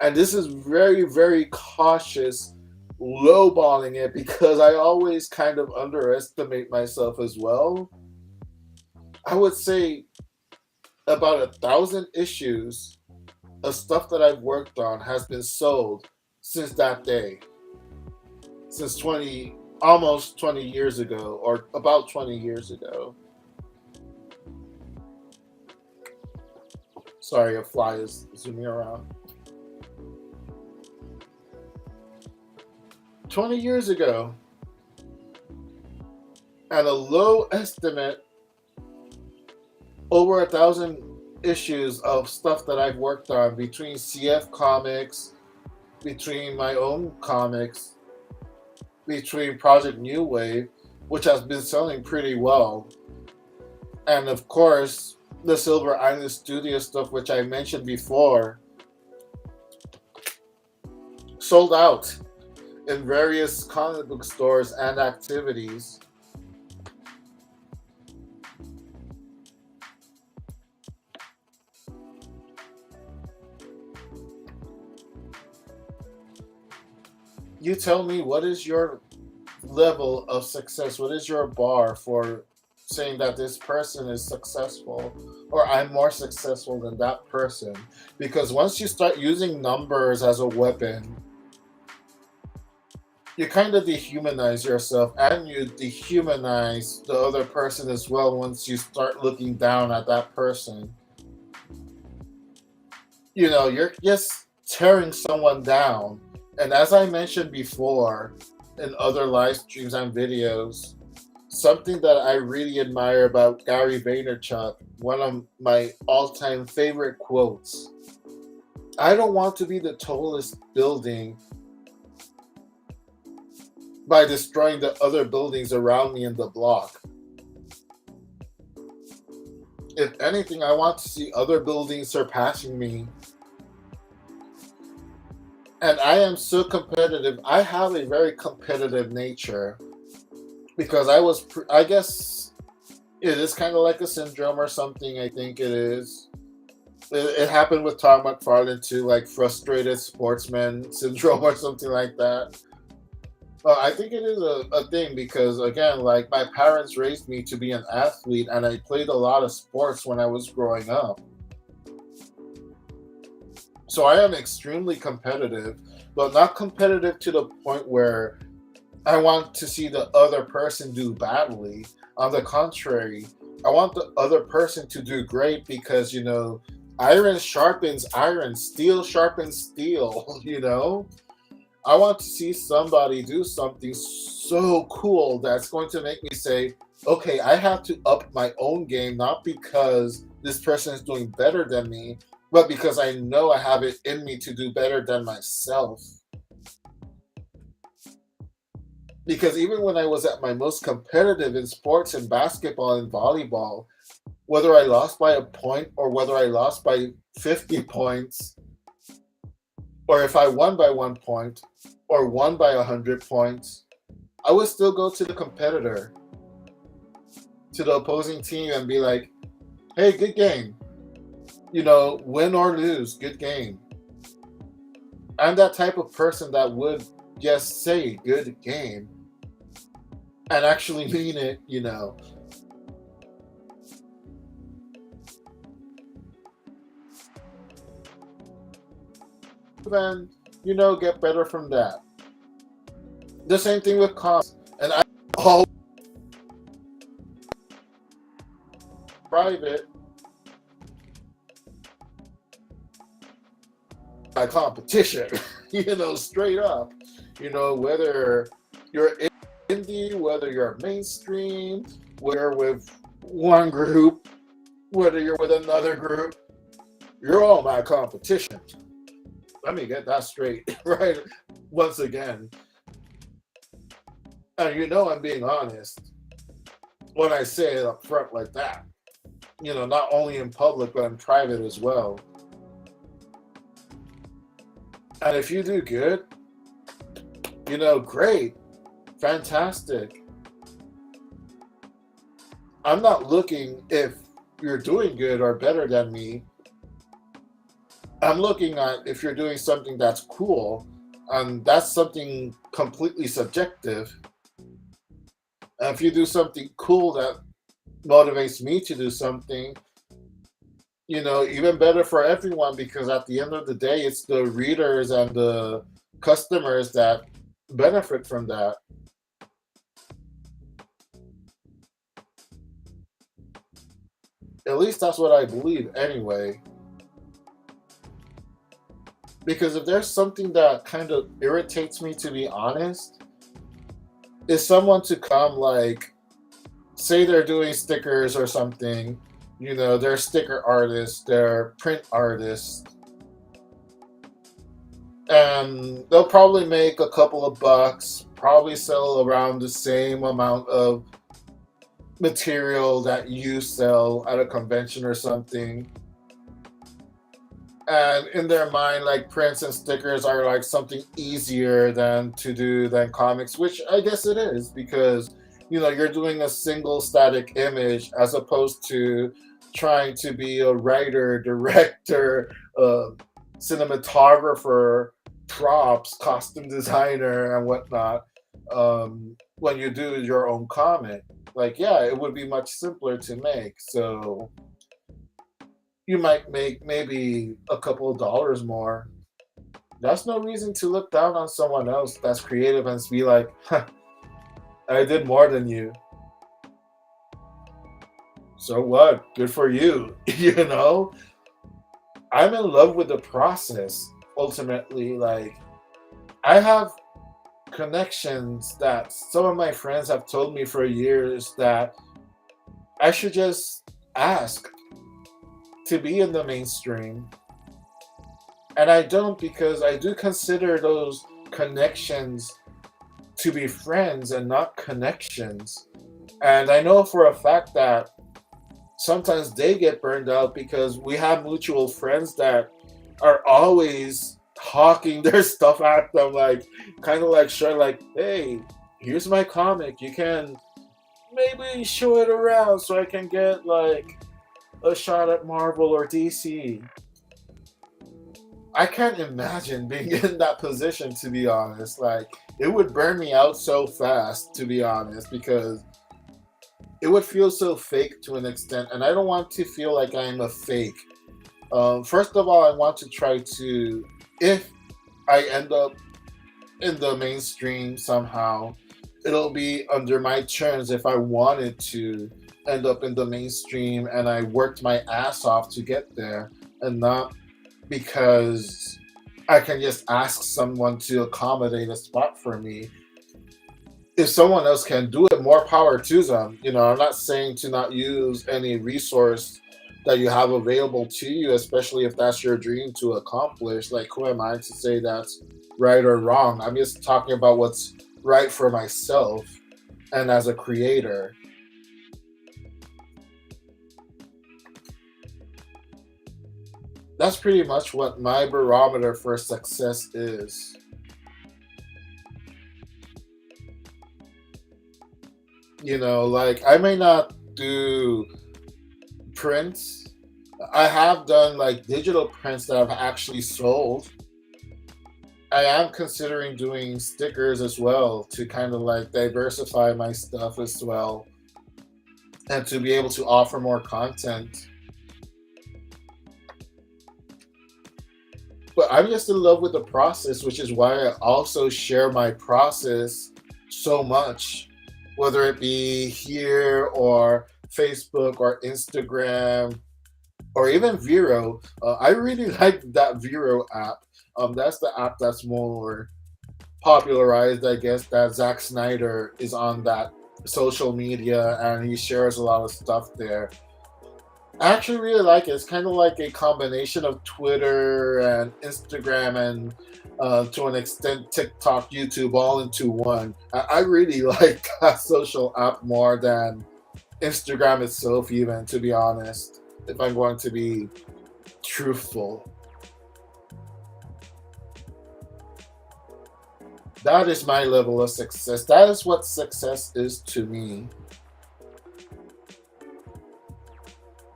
and this is very, very cautious, lowballing it because I always kind of underestimate myself as well. I would say about 1,000 issues of stuff that I've worked on has been sold since that day, since 20, almost 20 years ago, or about 20 years ago. Sorry, a fly is zooming around. 20 years ago, at a low estimate, over 1,000 issues of stuff that I've worked on between CF Comics, between my own comics, between Project New Wave, which has been selling pretty well, and of course, the Silver Island Studio stuff, which I mentioned before, sold out in various comic book stores and activities. You tell me, what is your level of success? What is your bar for saying that this person is successful or I'm more successful than that person? Because once you start using numbers as a weapon, you kind of dehumanize yourself and you dehumanize the other person as well once you start looking down at that person. You're just tearing someone down. And as I mentioned before in other live streams and videos, something that I really admire about Gary Vaynerchuk, one of my all time favorite quotes: I don't want to be the tallest building by destroying the other buildings around me in the block. If anything, I want to see other buildings surpassing me. And I am so competitive. I have a very competitive nature. because I guess it is kind of like a syndrome or something. I think it is. It happened with Tom McFarlane too, like frustrated sportsman syndrome or something like that. I think it is a thing because again, like my parents raised me to be an athlete, and I played a lot of sports when I was growing up. So I am extremely competitive, but not competitive to the point where I want to see the other person do badly. On the contrary, I want the other person to do great because, iron sharpens iron, steel sharpens steel, I want to see somebody do something so cool that's going to make me say, okay, I have to up my own game, not because this person is doing better than me, but because I know I have it in me to do better than myself. Because even when I was at my most competitive in sports and basketball and volleyball, whether I lost by a point or whether I lost by 50 points, or if I won by 1 point or won by 100 points, I would still go to the competitor, to the opposing team, and be like, hey, good game. Win or lose, good game. I'm that type of person that would just say good game and actually mean it. And, get better from that. The same thing with comments. And I all private my competition, straight up. Whether you're indie, whether you're mainstream, whether you're with one group, whether you're with another group, you're all my competition. Let me get that straight, right? Once again. And I'm being honest when I say it up front like that. Not only in public, but in private as well. And if you do good, great, fantastic. I'm not looking if you're doing good or better than me. I'm looking at if you're doing something that's cool, and that's something completely subjective. And if you do something cool that motivates me to do something, even better for everyone, because at the end of the day, it's the readers and the customers that benefit from that. At least that's what I believe anyway. Because if there's something that kind of irritates me, to be honest, is someone to come, like, say they're doing stickers or something, they're sticker artists, they're print artists, and they'll probably make a couple of bucks, probably sell around the same amount of material that you sell at a convention or something. And in their mind, like, prints and stickers are like something easier than to do than comics, which I guess it is, because you're doing a single static image as opposed to trying to be a writer, director, cinematographer, props, costume designer, and whatnot. When you do your own comic, like, yeah, it would be much simpler to make. So you might make maybe a couple of dollars more. That's no reason to look down on someone else that's creative and be like, huh, I did more than you. So what? Good for you. I'm in love with the process. Ultimately, like, I have connections that some of my friends have told me for years that I should just ask to be in the mainstream. And I don't, because I do consider those connections to be friends and not connections. And I know for a fact that sometimes they get burned out because we have mutual friends that are always hawking their stuff at them, like, kind of like, sure, like, hey, here's my comic. You can maybe show it around so I can get like a shot at Marvel or DC. I can't imagine being in that position, to be honest. Like, it would burn me out so fast, to be honest, because it would feel so fake to an extent, and I don't want to feel like I'm a fake. First of all, I want to try to, if I end up in the mainstream somehow, it'll be under my terms if I wanted to end up in the mainstream and I worked my ass off to get there, and not because I can just ask someone to accommodate a spot for me. If someone else can do it, more power to them. I'm not saying to not use any resource that you have available to you, especially if that's your dream to accomplish. Like, who am I to say that's right or wrong? I'm just talking about what's right for myself and as a creator. That's pretty much what my barometer for success is. Like, I may not do prints. I have done like digital prints that I've actually sold. I am considering doing stickers as well to kind of like diversify my stuff as well and to be able to offer more content. But I'm just in love with the process, which is why I also share my process so much, whether it be here or Facebook or Instagram or even Vero. I really like that Vero app. That's the app that's more popularized, I guess, that Zack Snyder is on that social media and he shares a lot of stuff there. I actually really like it. It's kind of like a combination of Twitter and Instagram and to an extent TikTok, YouTube, all into one. I really like that social app more than Instagram itself, even, to be honest, if I'm going to be truthful. That is my level of success. That is what success is to me.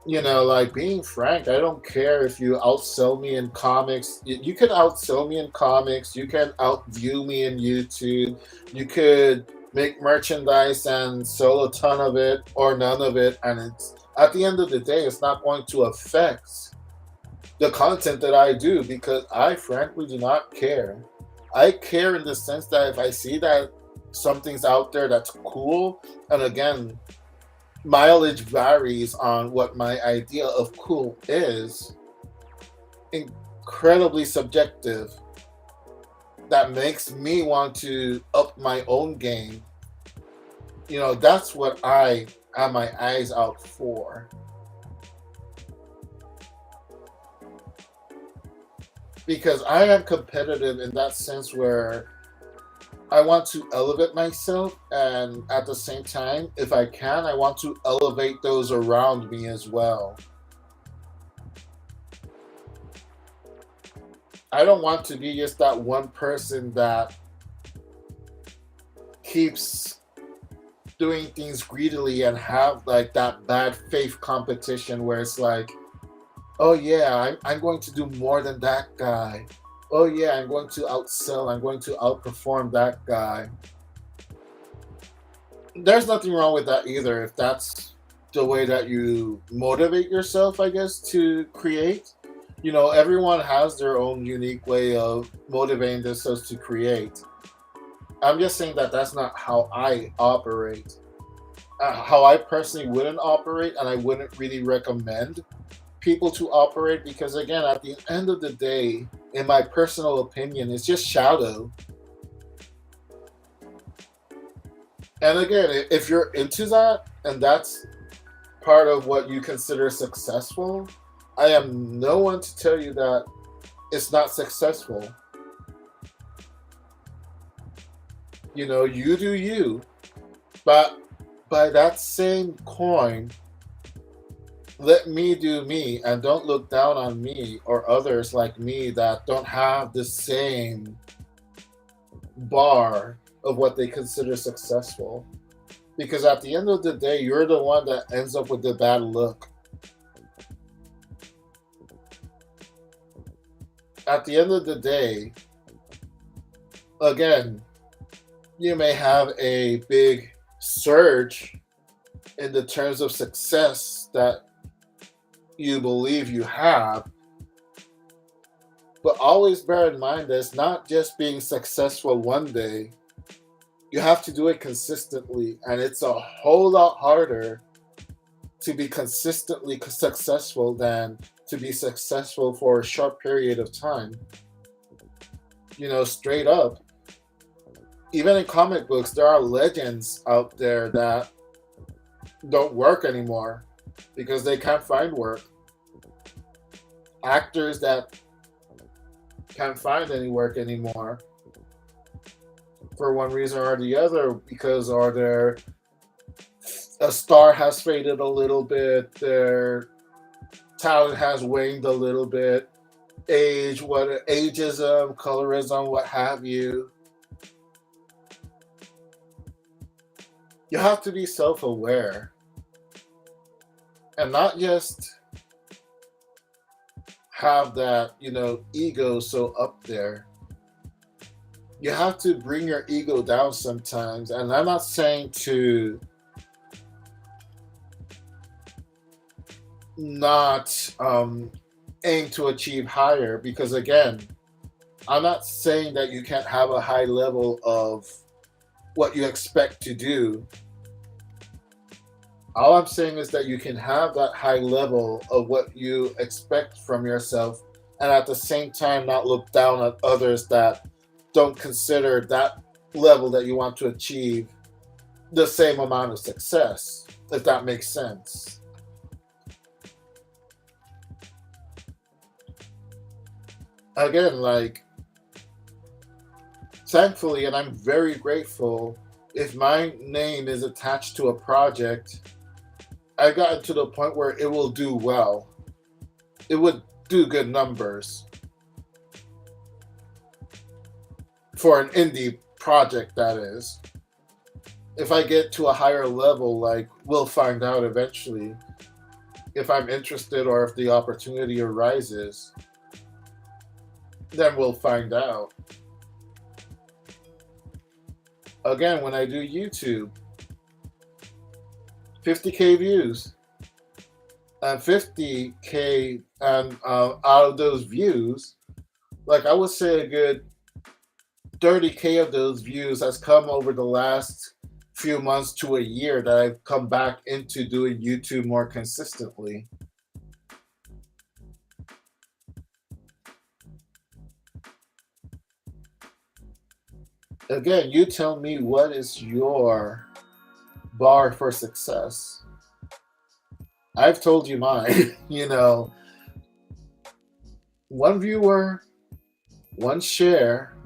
Like, being frank, I don't care if you outsell me in comics. You can outsell me in comics. You can outview me in YouTube. You could make merchandise and sell a ton of it or none of it. And it's at the end of the day, it's not going to affect the content that I do because I frankly do not care. I care in the sense that if I see that something's out there that's cool, and again, mileage varies on what my idea of cool is, incredibly subjective, that makes me want to up my own game. That's what I have my eyes out for. Because I am competitive in that sense where I want to elevate myself, and at the same time, if I can, I want to elevate those around me as well. I don't want to be just that one person that keeps doing things greedily and have like that bad faith competition where it's like, oh yeah, I'm going to do more than that guy. Oh yeah, I'm going to outsell, I'm going to outperform that guy. There's nothing wrong with that either if that's the way that you motivate yourself, I guess, to create. Everyone has their own unique way of motivating themselves to create. I'm just saying that that's not how I operate. How I personally wouldn't operate, and I wouldn't really recommend people to operate because, again, at the end of the day, in my personal opinion, it's just shadow. And again, if you're into that and that's part of what you consider successful, I am no one to tell you that it's not successful. You do you. But by that same coin, let me do me and don't look down on me or others like me that don't have the same bar of what they consider successful. Because at the end of the day, you're the one that ends up with the bad look. At the end of the day, again, you may have a big surge in the terms of success that you believe you have, but always bear in mind that it's not just being successful one day. You have to do it consistently, and it's a whole lot harder to be consistently successful than to be successful for a short period of time. Straight up. Even in comic books, there are legends out there that don't work anymore because they can't find work. Actors that can't find any work anymore for one reason or the other, because a star has faded a little bit, their talent has waned a little bit, ageism, colorism, what have you. You have to be self-aware and not just have that, ego so up there. You have to bring your ego down sometimes. And I'm not saying to not aim to achieve higher, because again, I'm not saying that you can't have a high level of what you expect to do. All I'm saying is that you can have that high level of what you expect from yourself, and at the same time not look down at others that don't consider that level that you want to achieve the same amount of success, if that makes sense. Again, like, thankfully, and I'm very grateful, if my name is attached to a project, I got to the point where it will do well. It would do good numbers for an indie project, that is. If I get to a higher level, like, we'll find out eventually if I'm interested or if the opportunity arises. Then we'll find out. Again, when I do YouTube, 50K views, and 50K, and out of those views, like, I would say a good 30K of those views has come over the last few months to a year that I've come back into doing YouTube more consistently. Again, you tell me, what is your bar for success? I've told you mine. One viewer, one share,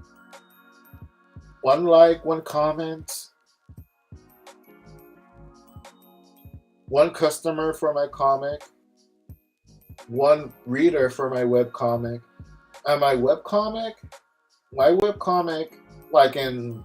one like, one comment, one customer for my comic, one reader for my webcomic. And my webcomic, like in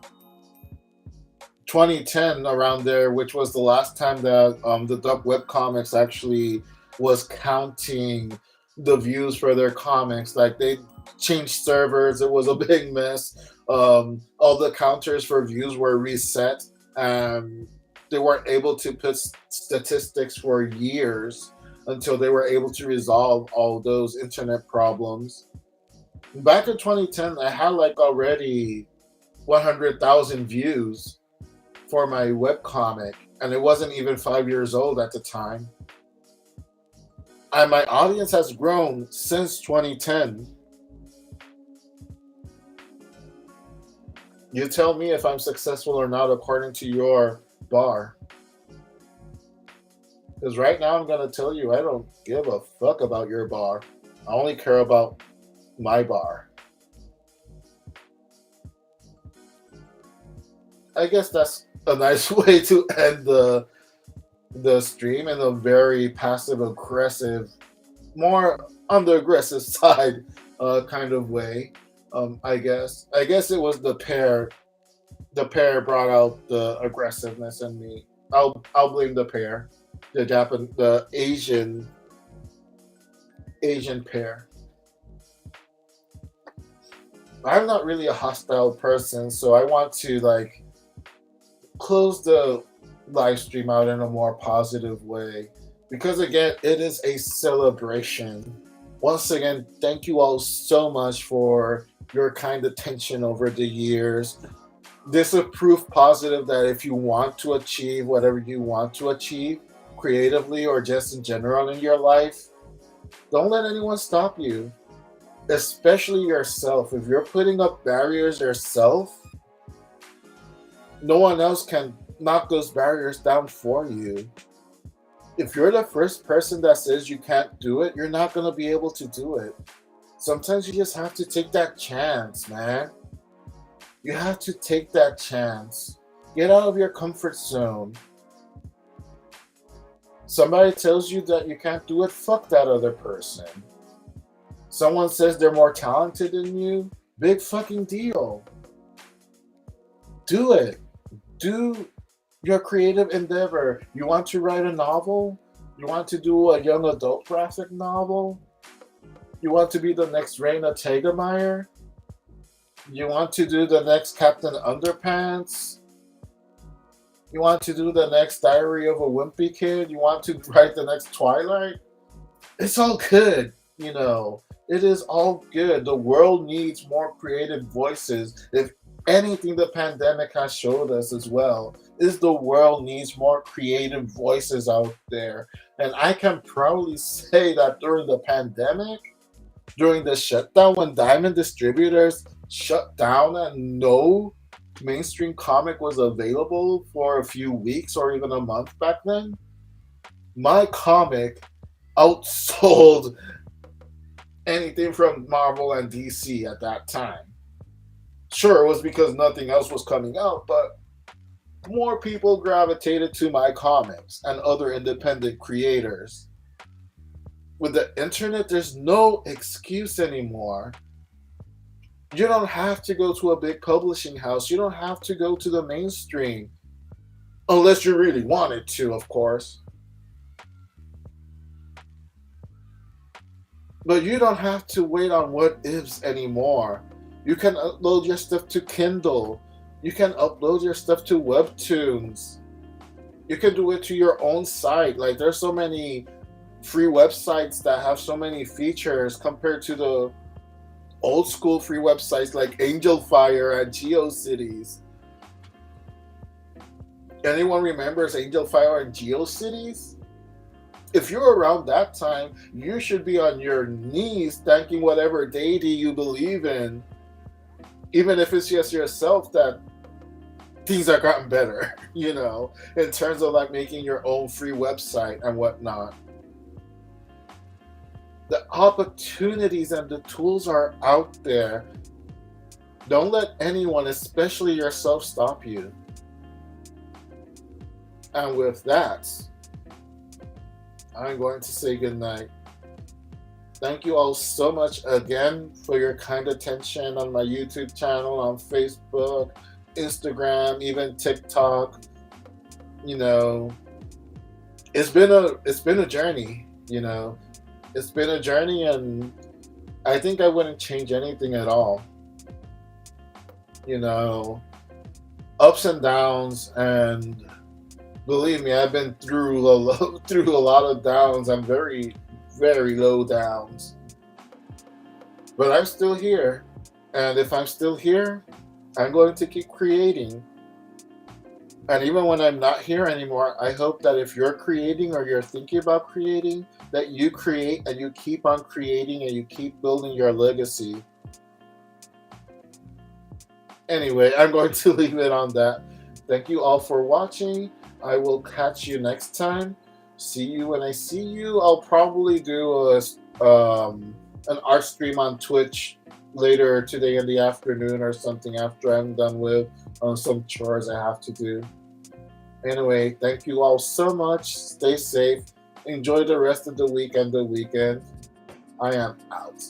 2010, around there, which was the last time that the Dub Webcomics actually was counting the views for their comics. Like, they changed servers, it was a big mess. All the counters for views were reset, and they weren't able to put statistics for years until they were able to resolve all those internet problems. Back in 2010, I had like already 100,000 views for my webcomic, and it wasn't even 5 years old at the time. And my audience has grown since 2010. You tell me if I'm successful or not according to your bar. Because right now I'm going to tell you, I don't give a fuck about your bar. I only care about my bar. I guess that's a nice way to end the stream, in a very passive aggressive, more on the aggressive side kind of way. I guess it was the pair brought out the aggressiveness in me. I'll blame the pair, the Asian pair. I'm not really a hostile person, so I want to like close the live stream out in a more positive way because again, it is a celebration. Once again, thank you all so much for your kind attention over the years. This is proof positive that if you want to achieve whatever you want to achieve creatively or just in general in your life, don't let anyone stop you, especially yourself. If you're putting up barriers yourself, no one else can knock those barriers down for you. If you're the first person that says you can't do it, you're not going to be able to do it. Sometimes you just have to take that chance, man. You have to take that chance. Get out of your comfort zone. Somebody tells you that you can't do it, fuck that other person. Someone says they're more talented than you, big fucking deal. Do it. Do your creative endeavor. You want to write a novel? You want to do a young adult graphic novel? You want to be the next Raina Tegemeyer? You want to do the next Captain Underpants? You want to do the next Diary of a Wimpy Kid? You want to write the next Twilight? It's all good, you know. It is all good. The world needs more creative voices. If anything the pandemic has showed us as well is the world needs more creative voices out there. And I can proudly say that during the pandemic, during the shutdown when Diamond Distributors shut down and no mainstream comic was available for a few weeks or even a month back then, my comic outsold anything from Marvel and DC at that time. Sure, it was because nothing else was coming out, but more people gravitated to my comics and other independent creators. With the internet, there's no excuse anymore. You don't have to go to a big publishing house. You don't have to go to the mainstream. Unless you really wanted to, of course. But you don't have to wait on what ifs anymore. You can upload your stuff to Kindle. You can upload your stuff to Webtoons. You can do it to your own site. Like, there's so many free websites that have so many features compared to the old school free websites like Angel Fire and GeoCities. Anyone remembers Angel Fire and GeoCities? If you're around that time, you should be on your knees thanking whatever deity you believe in, even if it's just yourself, that things have gotten better, you know, in terms of like making your own free website and whatnot. The opportunities and the tools are out there. Don't let anyone, especially yourself, stop you. And with that, I'm going to say goodnight. Thank you all so much again for your kind attention on my YouTube channel, on Facebook, Instagram, even TikTok. You know, it's been a journey, you know. It's been a journey, and I think I wouldn't change anything at all. You know, ups and downs, and believe me, I've been through through a lot of downs. I'm very, very low downs, but I'm still here, and if I'm still here, I'm going to keep creating. And even when I'm not here anymore, I hope that if you're creating or you're thinking about creating, that you create and you keep on creating and you keep building your legacy. Anyway, I'm going to leave it on that. Thank you all for watching. I will catch you next time. See you when I see you. I'll probably do an art stream on Twitch later today in the afternoon or something after I'm done with some chores I have to do. Anyway, thank you all so much. Stay safe. Enjoy the rest of the week and the weekend. I am out.